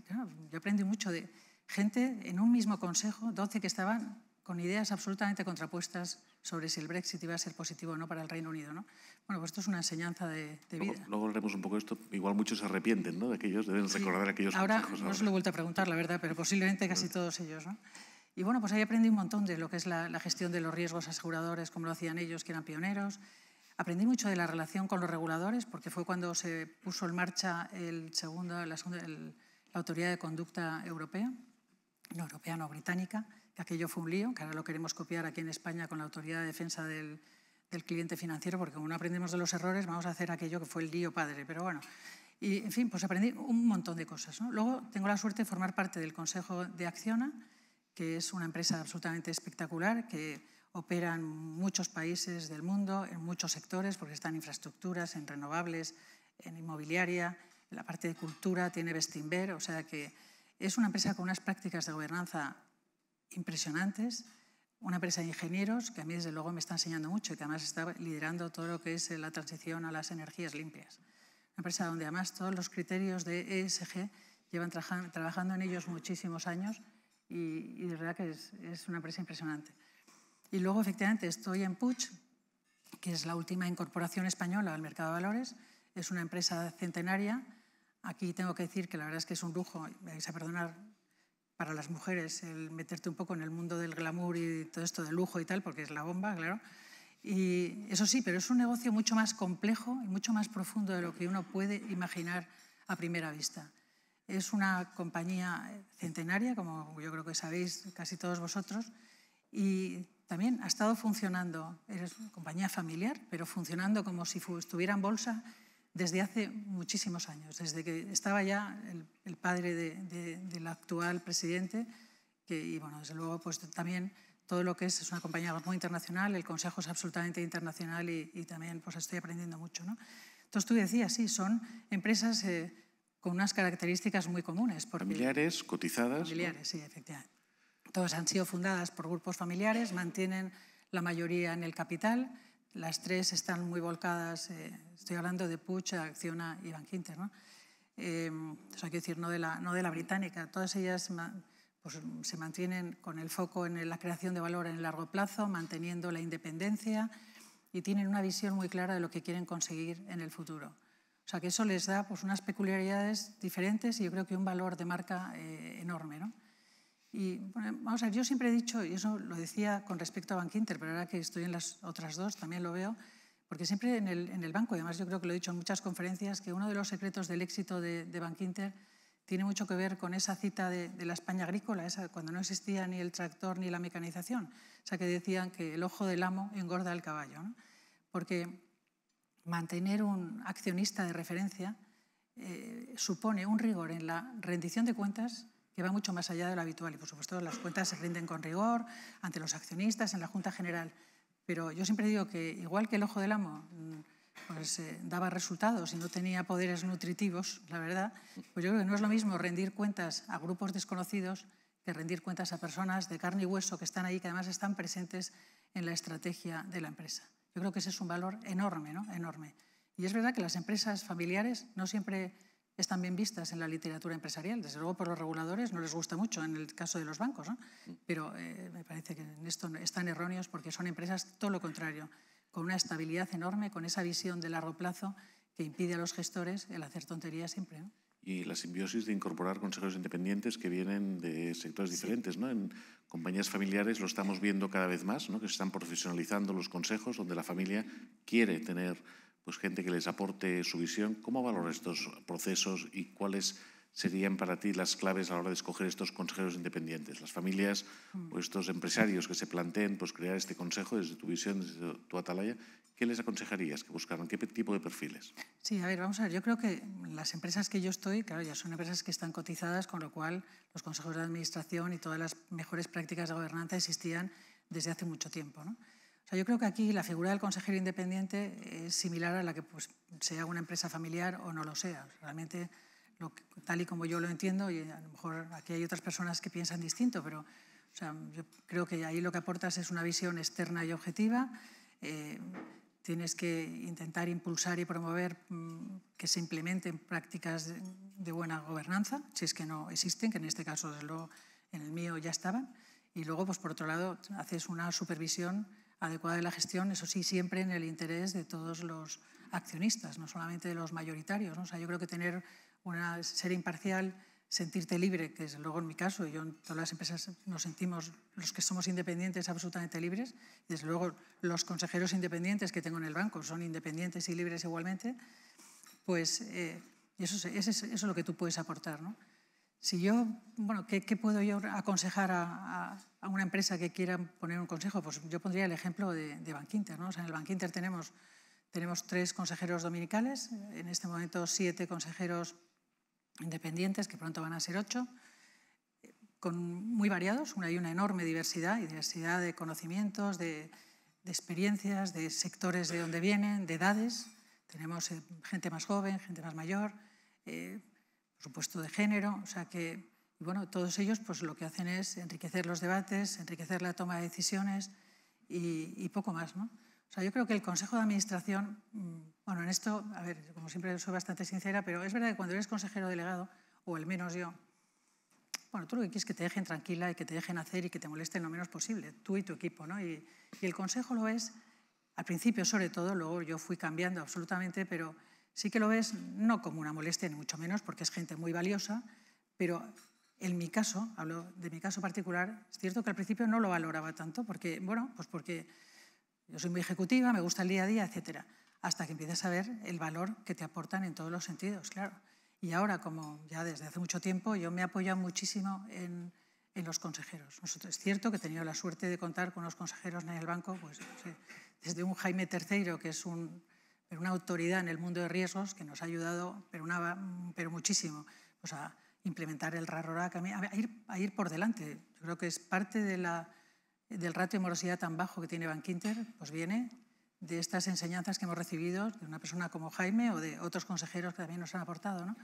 claro, yo aprendí mucho de gente en un mismo consejo, 12 que estaban con ideas absolutamente contrapuestas sobre si el Brexit iba a ser positivo o no para el Reino Unido, ¿no? Bueno, pues esto es una enseñanza de vida. Luego hablaremos un poco de esto. Igual muchos se arrepienten, ¿no?, de aquellos, deben recordar aquellos ahora, consejos. No se lo he vuelto a preguntar, la verdad, pero posiblemente casi todos ellos, ¿no? Y bueno, pues ahí aprendí un montón de lo que es la gestión de los riesgos aseguradores, cómo lo hacían ellos, que eran pioneros. Aprendí mucho de la relación con los reguladores, porque fue cuando se puso en marcha la Autoridad de Conducta Europea, no, británica, que aquello fue un lío, que ahora lo queremos copiar aquí en España con la Autoridad de Defensa del Cliente Financiero, porque como no aprendemos de los errores, vamos a hacer aquello que fue el lío padre. Pero bueno, y en fin, pues aprendí un montón de cosas, ¿no? Luego tengo la suerte de formar parte del Consejo de Acciona, que es una empresa absolutamente espectacular, que opera en muchos países del mundo, en muchos sectores, porque está en infraestructuras, en renovables, en inmobiliaria, en la parte de cultura, tiene Bestinver, o sea que es una empresa con unas prácticas de gobernanza impresionantes, una empresa de ingenieros que a mí desde luego me está enseñando mucho y que además está liderando todo lo que es la transición a las energías limpias. Una empresa donde además todos los criterios de ESG llevan trabajando en ellos muchísimos años y de verdad que es una empresa impresionante. Y luego efectivamente estoy en Puig, que es la última incorporación española al mercado de valores, es una empresa centenaria. Aquí tengo que decir que la verdad es que es un lujo, me vais a perdonar, para las mujeres el meterte un poco en el mundo del glamour y todo esto de lujo y tal, porque es la bomba, claro. Y eso sí, pero es un negocio mucho más complejo y mucho más profundo de lo que uno puede imaginar a primera vista. Es una compañía centenaria, como yo creo que sabéis casi todos vosotros, y también ha estado funcionando, es una compañía familiar, pero funcionando como si estuviera en bolsa desde hace muchísimos años, desde que estaba ya el padre del actual presidente, y bueno, desde luego pues también todo lo que es una compañía muy internacional, el consejo es absolutamente internacional y también pues estoy aprendiendo mucho, ¿no? Entonces tú decías, sí, son empresas con unas características muy comunes. Familiares, cotizadas. Familiares, ¿no? Sí, efectivamente. Todas han sido fundadas por grupos familiares, mantienen la mayoría en el capital. Las tres están muy volcadas, estoy hablando de Puig, Acciona y Bankinter, ¿no? O sea, quiero decir, no de la británica. Todas ellas pues, se mantienen con el foco en la creación de valor en el largo plazo, manteniendo la independencia y tienen una visión muy clara de lo que quieren conseguir en el futuro. O sea, que eso les da pues, unas peculiaridades diferentes y yo creo que un valor de marca enorme, ¿no? Y bueno, vamos a ver, yo siempre he dicho, y eso lo decía con respecto a Bankinter, pero ahora que estoy en las otras dos también lo veo, porque siempre en el banco, y además yo creo que lo he dicho en muchas conferencias, que uno de los secretos del éxito de Bankinter tiene mucho que ver con esa cita de la España agrícola, esa, cuando no existía ni el tractor ni la mecanización, o sea, que decían que el ojo del amo engorda al caballo, ¿no? Porque mantener un accionista de referencia supone un rigor en la rendición de cuentas que va mucho más allá de lo habitual. Y, por supuesto, las cuentas se rinden con rigor ante los accionistas, en la Junta General. Pero yo siempre digo que igual que el ojo del amo pues, daba resultados y no tenía poderes nutritivos, la verdad, pues yo creo que no es lo mismo rendir cuentas a grupos desconocidos que rendir cuentas a personas de carne y hueso que están ahí, que además están presentes en la estrategia de la empresa. Yo creo que ese es un valor enorme, ¿no? Enorme. Y es verdad que las empresas familiares no siempre están bien vistas en la literatura empresarial. Desde luego, por los reguladores no les gusta mucho en el caso de los bancos, ¿no? Pero me parece que en esto están erróneos porque son empresas todo lo contrario, con una estabilidad enorme, con esa visión de largo plazo que impide a los gestores el hacer tonterías siempre, ¿no? Y la simbiosis de incorporar consejeros independientes que vienen de sectores diferentes, ¿no? En compañías familiares lo estamos viendo cada vez más, ¿no? Que se están profesionalizando los consejos, donde la familia quiere tener pues, gente que les aporte su visión. ¿Cómo valoras estos procesos y cuáles serían para ti las claves a la hora de escoger estos consejeros independientes? Las familias o estos empresarios que se planteen pues, crear este consejo desde tu visión, desde tu atalaya, ¿qué les aconsejarías que buscaran? ¿Qué tipo de perfiles? Sí, a ver, vamos a ver. Yo creo que las empresas que yo estoy, claro, ya son empresas que están cotizadas, con lo cual los consejos de administración y todas las mejores prácticas de gobernanza existían desde hace mucho tiempo, ¿no? O sea, yo creo que aquí la figura del consejero independiente es similar a la que pues, sea una empresa familiar o no lo sea. Realmente, tal y como yo lo entiendo, y a lo mejor aquí hay otras personas que piensan distinto, pero o sea, yo creo que ahí lo que aportas es una visión externa y objetiva. Tienes que intentar impulsar y promover que se implementen prácticas de buena gobernanza, si es que no existen, que en este caso, desde luego, en el mío ya estaban. Y luego, pues, por otro lado, haces una supervisión adecuada de la gestión, eso sí, siempre en el interés de todos los accionistas, no solamente de los mayoritarios, ¿no? O sea, yo creo que ser imparcial, sentirte libre, que desde luego en mi caso, yo en todas las empresas nos sentimos, los que somos independientes, absolutamente libres, y desde luego los consejeros independientes que tengo en el banco son independientes y libres igualmente, pues eso es lo que tú puedes aportar, ¿no? Si yo, bueno, ¿qué puedo yo aconsejar a una empresa que quiera poner un consejo? Pues yo pondría el ejemplo de Bankinter, ¿no? O sea, en el Bankinter tenemos 3 consejeros dominicales, en este momento 7 consejeros independientes, que pronto van a ser 8, muy variados, hay una enorme diversidad, y diversidad de conocimientos, de experiencias, de sectores de donde vienen, de edades. Tenemos gente más joven, gente más mayor, por supuesto de género, o sea que, bueno, todos ellos pues lo que hacen es enriquecer los debates, enriquecer la toma de decisiones y poco más, ¿no? O sea, yo creo que el Consejo de Administración, bueno, en esto, a ver, como siempre soy bastante sincera, pero es verdad que cuando eres consejero delegado, o al menos yo, bueno, tú lo que quieres es que te dejen tranquila y que te dejen hacer y que te molesten lo menos posible, tú y tu equipo, ¿no? Y el consejo lo ves, al principio sobre todo, luego yo fui cambiando absolutamente, pero sí que lo ves no como una molestia, ni mucho menos, porque es gente muy valiosa, pero en mi caso, hablo de mi caso particular, es cierto que al principio no lo valoraba tanto, porque, bueno, pues porque yo soy muy ejecutiva, me gusta el día a día, etcétera, hasta que empiezas a ver el valor que te aportan en todos los sentidos, claro. Y ahora, como ya desde hace mucho tiempo, yo me he apoyado muchísimo en los consejeros. Es cierto que he tenido la suerte de contar con los consejeros en el banco, pues, desde un Jaime III, que es una autoridad en el mundo de riesgos, que nos ha ayudado, pero muchísimo, pues a implementar el RARORAC, a ir por delante. Yo creo que es parte del ratio de morosidad tan bajo que tiene Bankinter, pues viene de estas enseñanzas que hemos recibido de una persona como Jaime o de otros consejeros que también nos han aportado, ¿no?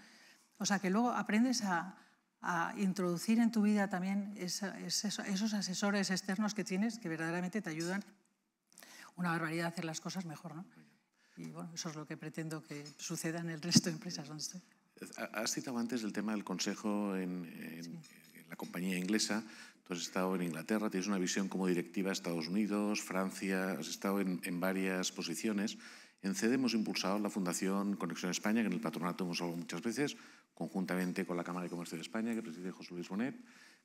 O sea, que luego aprendes a introducir en tu vida también esos asesores externos que tienes, que verdaderamente te ayudan una barbaridad a hacer las cosas mejor, ¿no? Y bueno, eso es lo que pretendo que suceda en el resto de empresas donde estoy. Has citado antes el tema del consejo en la compañía inglesa. Tú has estado en Inglaterra, tienes una visión como directiva de Estados Unidos, Francia, has estado en varias posiciones. En CEDE hemos impulsado la Fundación Conexión España, que en el patronato hemos hablado muchas veces, conjuntamente con la Cámara de Comercio de España, que preside José Luis Bonet,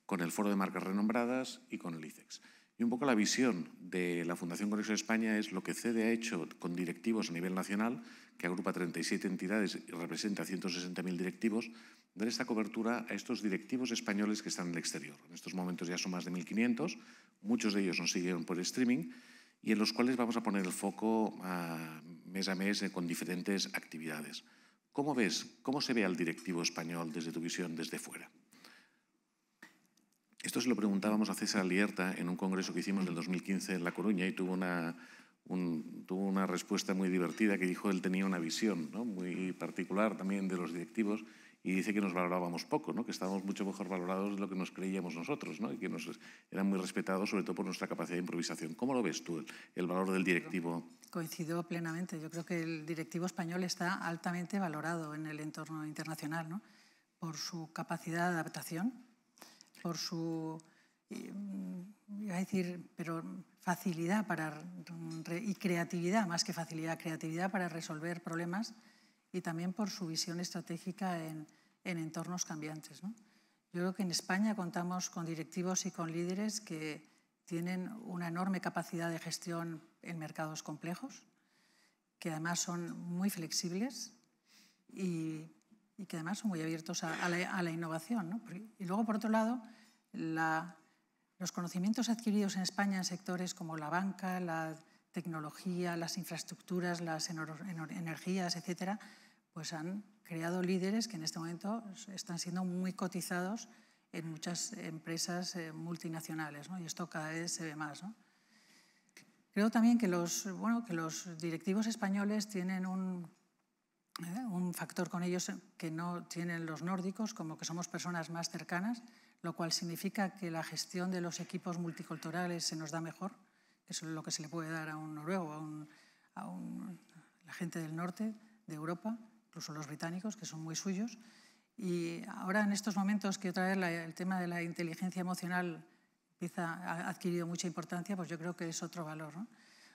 con el Foro de Marcas Renombradas y con el ICEX. Y un poco la visión de la Fundación Conexión España es lo que CEDE ha hecho con directivos a nivel nacional, que agrupa 37 entidades y representa a 160.000 directivos, dar esta cobertura a estos directivos españoles que están en el exterior. En estos momentos ya son más de 1.500, muchos de ellos nos siguen por streaming, y en los cuales vamos a poner el foco mes a mes con diferentes actividades. ¿Cómo ves, cómo se ve al directivo español desde tu visión, desde fuera? Esto se lo preguntábamos a César Lierta en un congreso que hicimos del 2015 en La Coruña y tuvo una respuesta muy divertida que dijo él tenía una visión, ¿no?, muy particular también de los directivos y dice que nos valorábamos poco, ¿no?, que estábamos mucho mejor valorados de lo que nos creíamos nosotros, ¿no?, y que nos eran muy respetados sobre todo por nuestra capacidad de improvisación. ¿Cómo lo ves tú, el valor del directivo? Coincido plenamente. Yo creo que el directivo español está altamente valorado en el entorno internacional, ¿no?, por su capacidad de adaptación, por su, iba a decir, pero facilidad y creatividad, más que facilidad, creatividad para resolver problemas y también por su visión estratégica en entornos cambiantes, ¿no? Yo creo que en España contamos con directivos y con líderes que tienen una enorme capacidad de gestión en mercados complejos, que además son muy flexibles y que además son muy abiertos a la innovación, ¿no? Y luego, por otro lado, los conocimientos adquiridos en España en sectores como la banca, la tecnología, las infraestructuras, las energías, etcétera, pues han creado líderes que en este momento están siendo muy cotizados en muchas empresas multinacionales, ¿no? Y esto cada vez se ve más, ¿no? Creo también que los directivos españoles tienen un factor con ellos que no tienen los nórdicos, como que somos personas más cercanas, lo cual significa que la gestión de los equipos multiculturales se nos da mejor, que es lo que se le puede dar a un noruego, a la gente del norte de Europa, incluso los británicos, que son muy suyos. Y ahora, en estos momentos que otra vez el tema de la inteligencia emocional ha adquirido mucha importancia, pues yo creo que es otro valor, ¿no?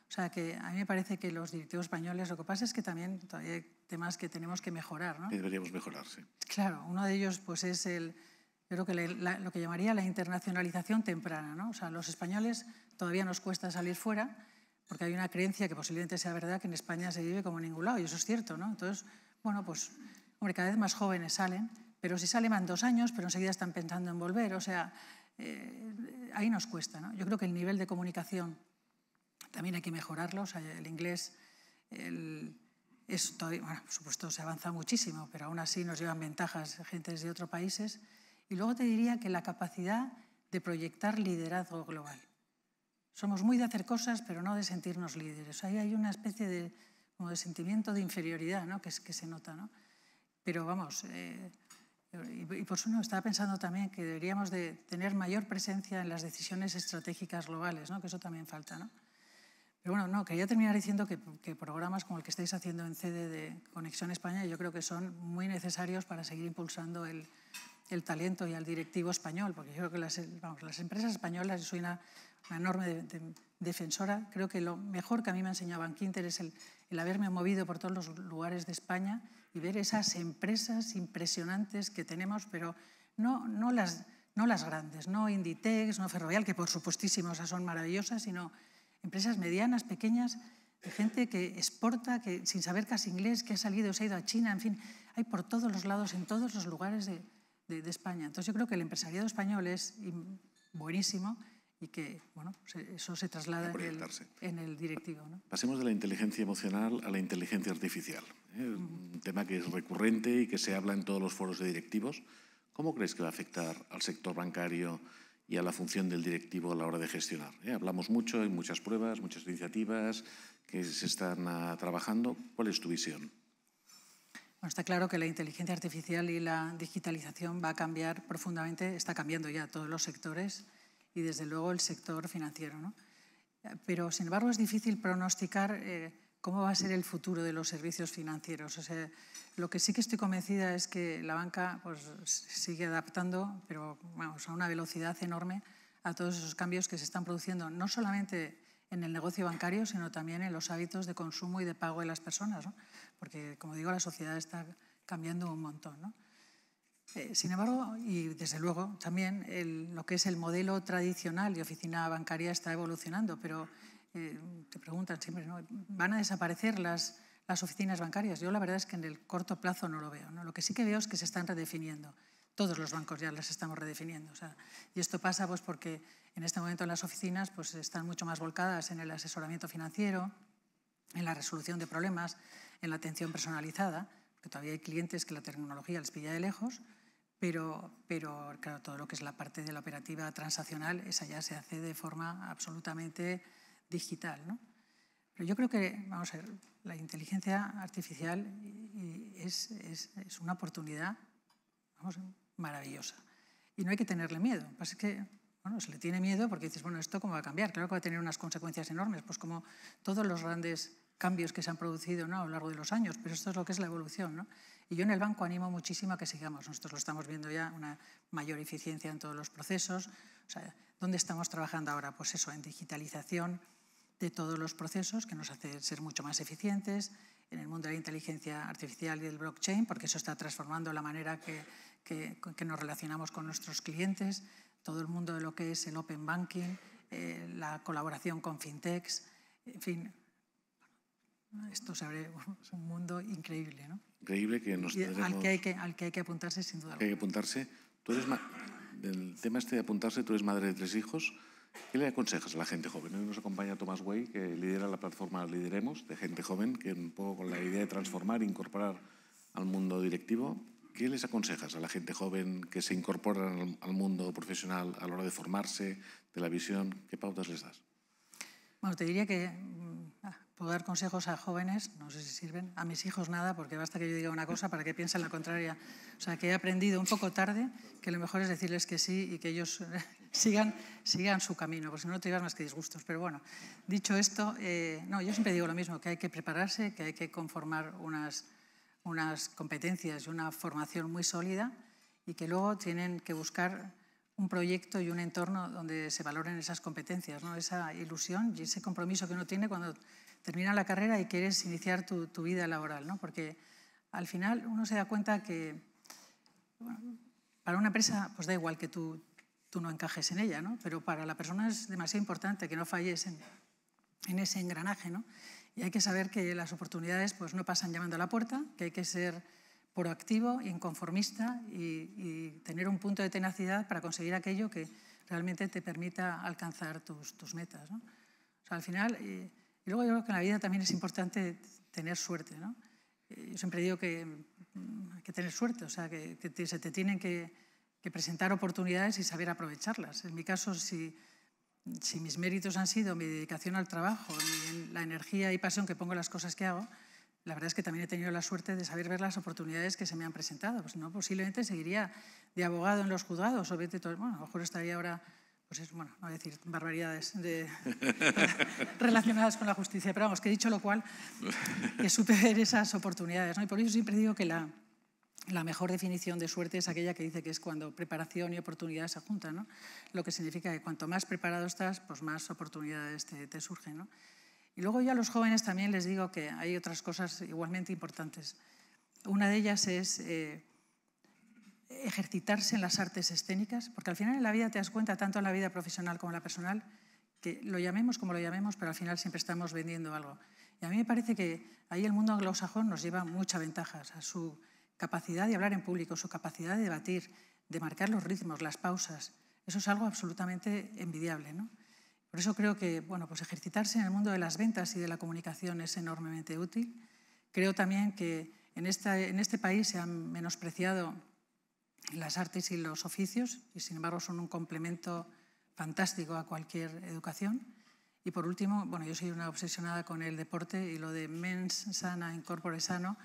O sea, que a mí me parece que los directivos españoles, lo que pasa es que también todavía hay temas que tenemos que mejorar, ¿no? Que deberíamos mejorar, sí. Claro, uno de ellos pues es yo creo que lo que llamaría la internacionalización temprana, ¿no? O sea, los españoles todavía nos cuesta salir fuera porque hay una creencia que posiblemente sea verdad que en España se vive como en ningún lado, y eso es cierto, ¿no? Entonces, bueno, pues, hombre, cada vez más jóvenes salen, pero si salen van 2 años, pero enseguida están pensando en volver, o sea, ahí nos cuesta, ¿no? Yo creo que el nivel de comunicación también hay que mejorarlo, o sea, el inglés, bueno, por supuesto se avanza muchísimo, pero aún así nos llevan ventajas gentes de otros países. Y luego te diría que la capacidad de proyectar liderazgo global. Somos muy de hacer cosas, pero no de sentirnos líderes. Ahí hay una especie de sentimiento de inferioridad, ¿no?, que se nota, ¿no? Pero vamos, y por eso estaba pensando también que deberíamos de tener mayor presencia en las decisiones estratégicas globales, ¿no?, que eso también falta, ¿no? Pero bueno, no, quería terminar diciendo que programas como el que estáis haciendo en CD de Conexión España yo creo que son muy necesarios para seguir impulsando el talento y al directivo español, porque yo creo que las empresas españolas, yo soy una enorme defensora, creo que lo mejor que a mí me ha enseñado Bankinter es el haberme movido por todos los lugares de España y ver esas empresas impresionantes que tenemos, pero no las grandes, no Inditex, no Ferrovial, que por supuestísimo esas son maravillosas, sino empresas medianas, pequeñas, de gente que exporta, que sin saber casi inglés, que se ha ido a China, en fin, hay por todos los lados, en todos los lugares de España. Entonces yo creo que el empresariado español es buenísimo y que, bueno, eso se traslada en el directivo, ¿no? Pasemos de la inteligencia emocional a la inteligencia artificial, un tema que es recurrente y que se habla en todos los foros de directivos. ¿Cómo crees que va a afectar al sector bancario y a la función del directivo a la hora de gestionar? Hablamos mucho, hay muchas pruebas, muchas iniciativas que se están trabajando. ¿Cuál es tu visión? Bueno, está claro que la inteligencia artificial y la digitalización va a cambiar profundamente, está cambiando ya todos los sectores y desde luego el sector financiero, ¿no? Pero sin embargo es difícil pronosticar cómo va a ser el futuro de los servicios financieros. O sea, lo que sí que estoy convencida es que la banca pues, sigue adaptando, pero vamos, a una velocidad enorme a todos esos cambios que se están produciendo, no solamente en el negocio bancario, sino también en los hábitos de consumo y de pago de las personas, ¿no? Porque, como digo, la sociedad está cambiando un montón, ¿no? Sin embargo, y desde luego también lo que es el modelo tradicional de oficina bancaria está evolucionando, pero te preguntan siempre, ¿no?, ¿van a desaparecer las oficinas bancarias? Yo la verdad es que en el corto plazo no lo veo, ¿no? Lo que sí que veo es que se están redefiniendo. Todos los bancos ya las estamos redefiniendo. O sea, y esto pasa pues, porque en este momento las oficinas pues, están mucho más volcadas en el asesoramiento financiero, en la resolución de problemas, en la atención personalizada, porque todavía hay clientes que la tecnología les pilla de lejos, pero claro, todo lo que es la parte de la operativa transaccional, esa ya se hace de forma absolutamente digital, ¿no? Pero yo creo que, vamos a ver, la inteligencia artificial es una oportunidad, vamos, maravillosa. Y no hay que tenerle miedo. Lo que pasa es que, bueno, se le tiene miedo porque dices, bueno, ¿esto cómo va a cambiar? Claro que va a tener unas consecuencias enormes, pues como todos los grandes cambios que se han producido, ¿no?, a lo largo de los años, pero esto es lo que es la evolución, ¿no? Y yo en el banco animo muchísimo a que sigamos. Nosotros lo estamos viendo ya, una mayor eficiencia en todos los procesos. O sea, ¿dónde estamos trabajando ahora? Pues eso, en digitalización de todos los procesos, que nos hace ser mucho más eficientes, en el mundo de la inteligencia artificial y del blockchain, porque eso está transformando la manera que nos relacionamos con nuestros clientes, todo el mundo de lo que es el open banking, la colaboración con fintechs, en fin, esto se abre, es un mundo increíble, ¿no? Increíble que nos tendremos... al que hay que apuntarse sin duda. Hay que apuntarse. Tú eres del tema este de apuntarse, tú eres madre de 3 hijos. ¿Qué le aconsejas a la gente joven? Hoy nos acompaña Tomás Güell, que lidera la plataforma Lideremos, de gente joven, que un poco con la idea de transformar e incorporar al mundo directivo. ¿Qué les aconsejas a la gente joven que se incorpora al mundo profesional a la hora de formarse, de la visión? ¿Qué pautas les das? Bueno, te diría que puedo dar consejos a jóvenes, no sé si sirven, a mis hijos nada, porque basta que yo diga una cosa para que piensen la contraria. O sea, que he aprendido un poco tarde que lo mejor es decirles que sí y que ellos sigan su camino, porque si no, no te llevas más que disgustos. Pero bueno, dicho esto, no, yo siempre digo lo mismo, que hay que prepararse, que hay que conformar unas competencias y una formación muy sólida y que luego tienen que buscar un proyecto y un entorno donde se valoren esas competencias, ¿no? Esa ilusión y ese compromiso que uno tiene cuando termina la carrera y quieres iniciar tu vida laboral, ¿no? Porque al final uno se da cuenta que, bueno, para una empresa pues da igual que tú no encajes en ella, ¿no? Pero para la persona es demasiado importante que no falles en ese engranaje, ¿no? Y hay que saber que las oportunidades pues no pasan llamando a la puerta, que hay que ser proactivo, inconformista y tener un punto de tenacidad para conseguir aquello que realmente te permita alcanzar tus metas, ¿no? O sea, al final, y luego yo creo que en la vida también es importante tener suerte, ¿no? Yo siempre digo que hay que tener suerte, o sea, que se te tienen que presentar oportunidades y saber aprovecharlas. En mi caso, si mis méritos han sido mi dedicación al trabajo, la energía y pasión que pongo en las cosas que hago, la verdad es que también he tenido la suerte de saber ver las oportunidades que se me han presentado. Pues no, posiblemente seguiría de abogado en los juzgados o bueno, a lo mejor estaría ahora, pues bueno, no voy a decir barbaridades relacionadas con la justicia, pero vamos, que dicho lo cual, que supe ver esas oportunidades, ¿no? Y por eso siempre digo que la mejor definición de suerte es aquella que dice que es cuando preparación y oportunidades se juntan, ¿no? Lo que significa que cuanto más preparado estás, pues más oportunidades te surgen, ¿no? Y luego ya a los jóvenes también les digo que hay otras cosas igualmente importantes. Una de ellas es ejercitarse en las artes escénicas, porque al final en la vida te das cuenta, tanto en la vida profesional como en la personal, que lo llamemos como lo llamemos, pero al final siempre estamos vendiendo algo. Y a mí me parece que ahí el mundo anglosajón nos lleva mucha ventaja, o sea, su capacidad de hablar en público, su capacidad de debatir, de marcar los ritmos, las pausas, eso es algo absolutamente envidiable, ¿no? Por eso creo que, bueno, pues ejercitarse en el mundo de las ventas y de la comunicación es enormemente útil. Creo también que en este país se han menospreciado las artes y los oficios y, sin embargo, son un complemento fantástico a cualquier educación. Y, por último, bueno, yo soy una obsesionada con el deporte y lo de mens sana in corpore sano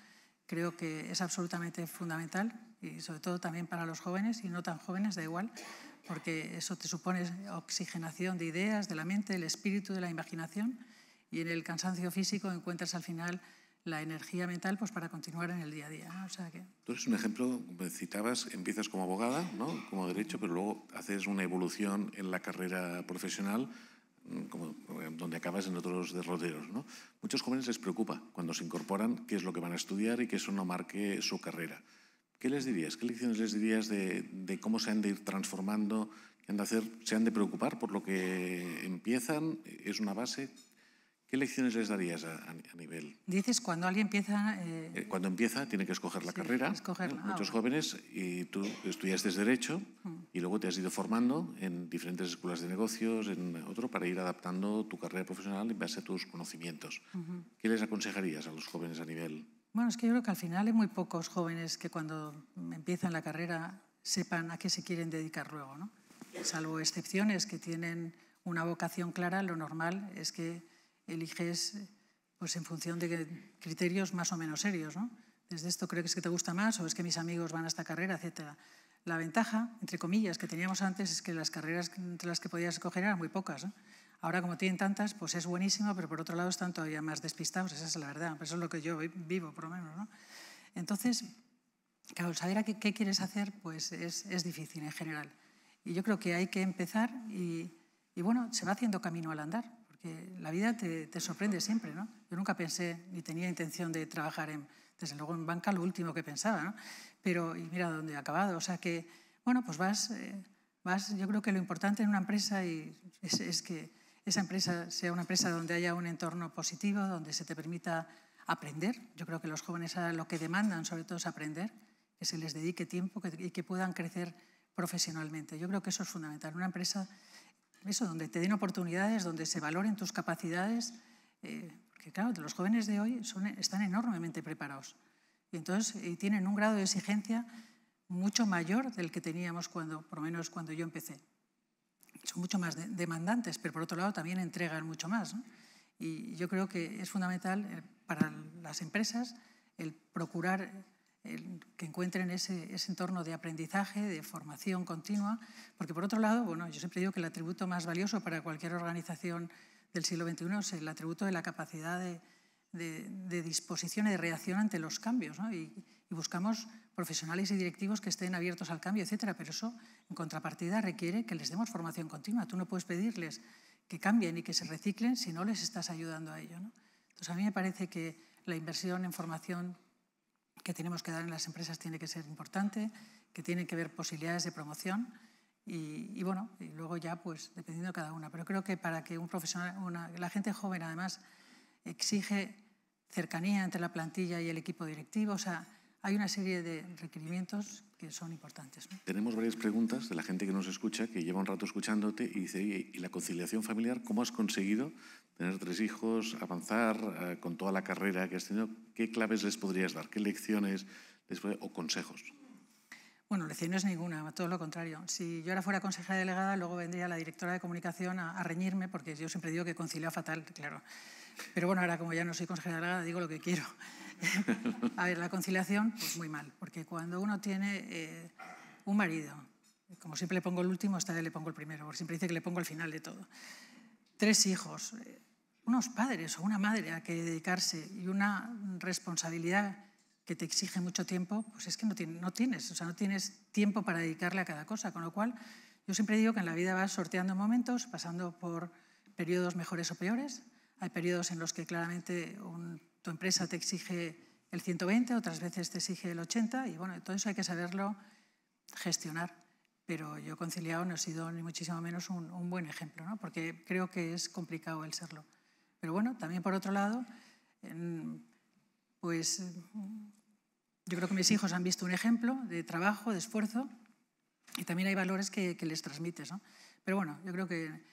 creo que es absolutamente fundamental y, sobre todo, también para los jóvenes y no tan jóvenes, da igual, porque eso te supone oxigenación de ideas, de la mente, del espíritu, de la imaginación, y en el cansancio físico encuentras al final la energía mental pues, para continuar en el día a día, ¿no? O sea que... Tú eres un ejemplo, como citabas, empiezas como abogada, ¿no? Como derecho, pero luego haces una evolución en la carrera profesional, donde acabas en otros derroteros, ¿no? Muchos jóvenes les preocupa cuando se incorporan qué es lo que van a estudiar y que eso no marque su carrera. ¿Qué les dirías? ¿Qué lecciones les dirías de cómo se han de ir transformando? ¿Qué han de hacer? ¿Se han de preocupar por lo que empiezan? ¿Es una base? ¿Qué lecciones les darías a nivel? Dices, cuando alguien empieza... Cuando empieza, tiene que escoger la carrera. Muchos jóvenes, y tú estudiaste Derecho y luego te has ido formando en diferentes escuelas de negocios, en otro, para ir adaptando tu carrera profesional en base a tus conocimientos. ¿Qué les aconsejarías a los jóvenes a nivel...? Bueno, es que yo creo que al final hay muy pocos jóvenes que cuando empiezan la carrera sepan a qué se quieren dedicar luego, ¿no? Salvo excepciones que tienen una vocación clara, lo normal es que eliges pues, en función de criterios más o menos serios, ¿no? Desde esto creo que es que te gusta más o es que mis amigos van a esta carrera, etc. La ventaja, entre comillas, que teníamos antes es que las carreras entre las que podías escoger eran muy pocas, ¿no? Ahora, como tienen tantas, pues es buenísimo, pero por otro lado están todavía más despistados, esa es la verdad. Eso es lo que yo vivo, por lo menos, ¿no? Entonces, claro, saber qué quieres hacer pues es difícil en general. Y yo creo que hay que empezar y bueno, se va haciendo camino al andar, porque la vida te sorprende siempre, ¿no? Yo nunca pensé ni tenía intención de trabajar desde luego en banca, lo último que pensaba, ¿no? Pero y mira dónde he acabado. O sea que, bueno, pues vas, yo creo que lo importante en una empresa es que esa empresa sea una empresa donde haya un entorno positivo, donde se te permita aprender. Yo creo que los jóvenes ahora lo que demandan sobre todo es aprender, que se les dedique tiempo y que puedan crecer profesionalmente. Yo creo que eso es fundamental. Una empresa, eso, donde te den oportunidades, donde se valoren tus capacidades, porque claro, los jóvenes de hoy están enormemente preparados y tienen un grado de exigencia mucho mayor del que teníamos por lo menos cuando yo empecé. Son mucho más demandantes, pero por otro lado también entregan mucho más, ¿no? Y yo creo que es fundamental para las empresas el procurar que encuentren ese entorno de aprendizaje, de formación continua, porque por otro lado, bueno, yo siempre digo que el atributo más valioso para cualquier organización del siglo XXI es el atributo de la capacidad de disposición y de reacción ante los cambios, ¿no? Y buscamos profesionales y directivos que estén abiertos al cambio, etcétera, pero eso, en contrapartida, requiere que les demos formación continua. Tú no puedes pedirles que cambien y que se reciclen si no les estás ayudando a ello, ¿no? Entonces, a mí me parece que la inversión en formación que tenemos que dar en las empresas tiene que ser importante, que tiene que haber posibilidades de promoción y bueno, y luego ya, pues, dependiendo de cada una. Pero creo que para que un profesional, la gente joven, además, exige cercanía entre la plantilla y el equipo directivo, o sea, hay una serie de requerimientos que son importantes, ¿no? Tenemos varias preguntas de la gente que nos escucha, que lleva un rato escuchándote y dice, ¿y la conciliación familiar? ¿Cómo has conseguido tener 3 hijos, avanzar con toda la carrera que has tenido? ¿Qué claves les podrías dar? ¿Qué lecciones o consejos? Bueno, lecciones ninguna, todo lo contrario. Si yo ahora fuera consejera delegada, luego vendría la directora de comunicación a reñirme, porque yo siempre digo que concilio fatal, claro. Pero bueno, ahora como ya no soy consejera delegada, digo lo que quiero. A ver, la conciliación, pues muy mal, porque cuando uno tiene un marido, como siempre le pongo el último, esta vez le pongo el primero, porque siempre dice que le pongo al final de todo. 3 hijos, unos padres o una madre a que dedicarse y una responsabilidad que te exige mucho tiempo, pues es que no tienes tiempo para dedicarle a cada cosa, con lo cual yo siempre digo que en la vida vas sorteando momentos, pasando por periodos mejores o peores. Hay periodos en los que claramente tu empresa te exige el 120, otras veces te exige el 80 y bueno, todo eso hay que saberlo gestionar. Pero yo conciliado no he sido ni muchísimo menos un buen ejemplo, ¿no? Porque creo que es complicado el serlo. Pero bueno, también por otro lado, pues yo creo que mis hijos han visto un ejemplo de trabajo, de esfuerzo y también hay valores que les transmites, ¿no? Pero bueno, yo creo que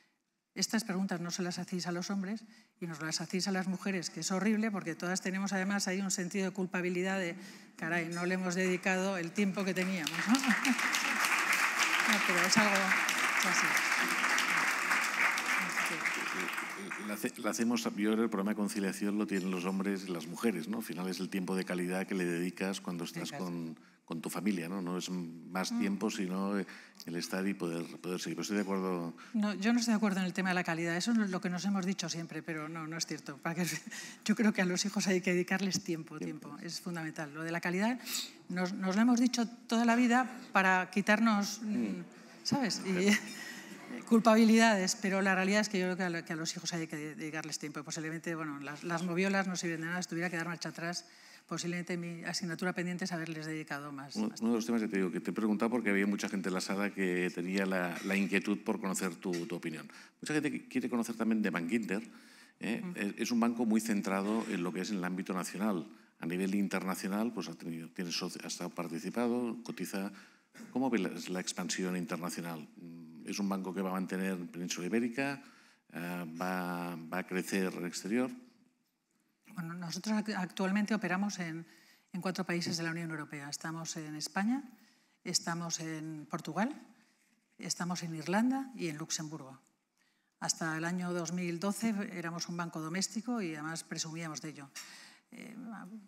estas preguntas no se las hacéis a los hombres y nos las hacéis a las mujeres, que es horrible porque todas tenemos además ahí un sentido de culpabilidad de, caray, no le hemos dedicado el tiempo que teníamos, ¿no? No, pero es algo así. La hacemos, yo creo que el problema de conciliación lo tienen los hombres y las mujeres, ¿no? Al final es el tiempo de calidad que le dedicas cuando estás con tu familia, ¿no? No es más tiempo, sino el estar y poder seguir. Pero estoy de acuerdo. No, yo no estoy de acuerdo en el tema de la calidad. Eso es lo que nos hemos dicho siempre, pero no es cierto. Yo creo que a los hijos hay que dedicarles tiempo. Es fundamental. Lo de la calidad nos lo hemos dicho toda la vida para quitarnos, ¿sabes? Culpabilidades, pero la realidad es que yo creo que a los hijos hay que dedicarles tiempo. Posiblemente, bueno, las moviolas no sirven de nada, si tuviera que dar marcha atrás, posiblemente mi asignatura pendiente es haberles dedicado más. Uno de los temas que te digo, que te he preguntado porque había mucha gente en la sala que tenía la inquietud por conocer tu opinión. Mucha gente quiere conocer también de Bankinter. Es un banco muy centrado en lo que es en el ámbito nacional. A nivel internacional, pues ha estado participado, cotiza. ¿Cómo ves la expansión internacional? ¿Es un banco que va a mantener en Península Ibérica? ¿Va a crecer en el exterior? Bueno, nosotros actualmente operamos en 4 países de la Unión Europea. Estamos en España, estamos en Portugal, estamos en Irlanda y en Luxemburgo. Hasta el año 2012 éramos un banco doméstico y además presumíamos de ello.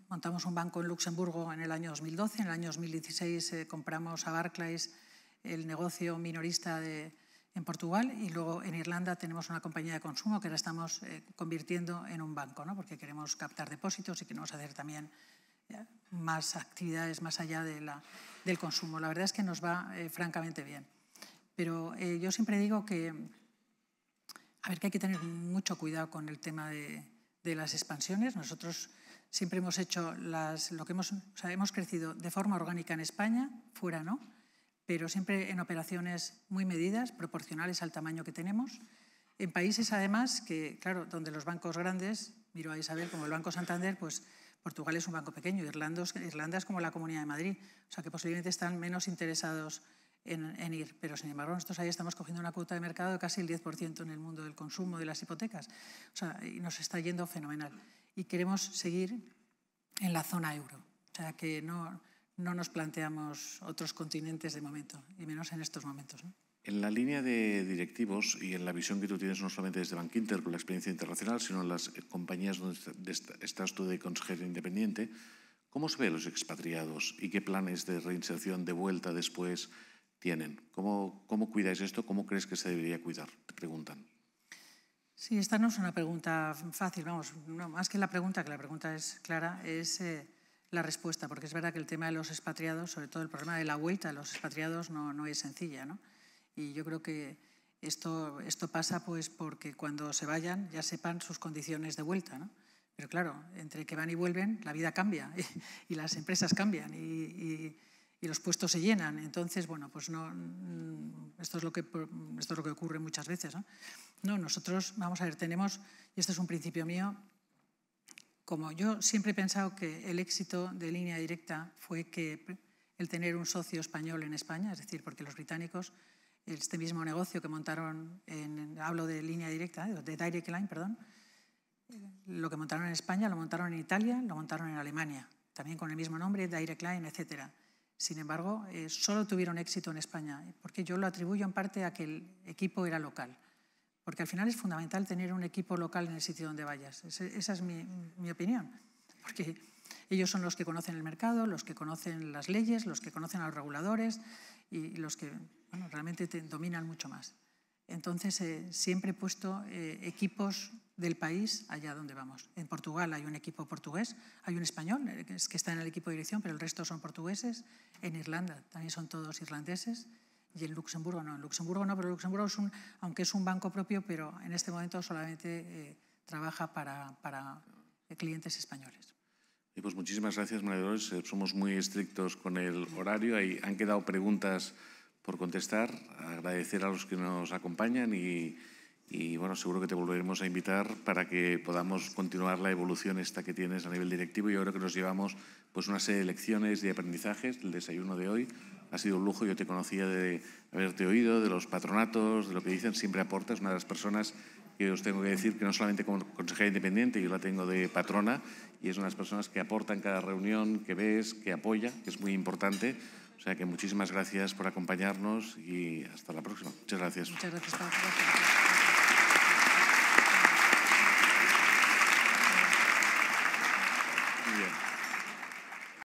Montamos un banco en Luxemburgo en el año 2012, en el año 2016 compramos a Barclays el negocio minorista en Portugal y luego en Irlanda tenemos una compañía de consumo que ahora estamos convirtiendo en un banco, ¿no? Porque queremos captar depósitos y queremos hacer también más actividades más allá del consumo. La verdad es que nos va francamente bien. Pero yo siempre digo que hay que tener mucho cuidado con el tema de las expansiones. Nosotros siempre hemos hecho hemos crecido de forma orgánica en España, fuera no, pero siempre en operaciones muy medidas, proporcionales al tamaño que tenemos. En países, además, que, claro, donde los bancos grandes, miro a Isabel, como el Banco Santander, pues Portugal es un banco pequeño, Irlanda es como la Comunidad de Madrid, o sea que posiblemente están menos interesados en ir. Pero, sin embargo, nosotros ahí estamos cogiendo una cuota de mercado de casi el 10% en el mundo del consumo, de las hipotecas. O sea, y nos está yendo fenomenal. Y queremos seguir en la zona euro. O sea, que no nos planteamos otros continentes de momento, y menos en estos momentos, ¿no? En la línea de directivos y en la visión que tú tienes no solamente desde Bankinter con la experiencia internacional, sino en las compañías donde estás tú de consejero independiente, ¿cómo se ven los expatriados y qué planes de reinserción, de vuelta después tienen? ¿Cómo cuidáis esto? ¿Cómo crees que se debería cuidar? Te preguntan. Sí, esta no es una pregunta fácil, vamos, no, más que la pregunta es clara, es la respuesta, porque es verdad que el tema de los expatriados, sobre todo el problema de la vuelta de los expatriados no es sencilla, ¿no? Y yo creo que esto pasa pues porque cuando se vayan ya sepan sus condiciones de vuelta, ¿no? Pero claro, entre que van y vuelven, la vida cambia y las empresas cambian y los puestos se llenan. Entonces, bueno, pues no, esto es lo que ocurre muchas veces, ¿no? No, nosotros, vamos a ver, tenemos, y este es un principio mío, como yo siempre he pensado que el éxito de Línea Directa fue que el tener un socio español en España, es decir, porque los británicos, este mismo negocio que montaron, hablo de Línea Directa, de Direct Line, perdón, lo que montaron en España lo montaron en Italia, lo montaron en Alemania, también con el mismo nombre, Direct Line, etc. Sin embargo, solo tuvieron éxito en España, porque yo lo atribuyo en parte a que el equipo era local. Porque al final es fundamental tener un equipo local en el sitio donde vayas. Esa es mi opinión. Porque ellos son los que conocen el mercado, los que conocen las leyes, los que conocen a los reguladores y los que realmente dominan mucho más. Entonces, siempre he puesto equipos del país allá donde vamos. En Portugal hay un equipo portugués, hay un español que está en el equipo de dirección, pero el resto son portugueses. En Irlanda también son todos irlandeses. Y en Luxemburgo no, pero Luxemburgo aunque es un banco propio, pero en este momento solamente trabaja para clientes españoles. Y pues muchísimas gracias, María Dolores. Somos muy estrictos con el horario. Ahí han quedado preguntas por contestar. Agradecer a los que nos acompañan y bueno, seguro que te volveremos a invitar para que podamos continuar la evolución esta que tienes a nivel directivo. Yo creo que nos llevamos pues una serie de lecciones y aprendizajes del desayuno de hoy. Ha sido un lujo, yo te conocía de haberte oído, de los patronatos, de lo que dicen, siempre aportas. Una de las personas que os tengo que decir que no solamente como consejera independiente, yo la tengo de patrona, y es una de las personas que aporta en cada reunión, que ves, que apoya, que es muy importante. O sea que muchísimas gracias por acompañarnos y hasta la próxima. Muchas gracias. Muchas gracias, Pablo.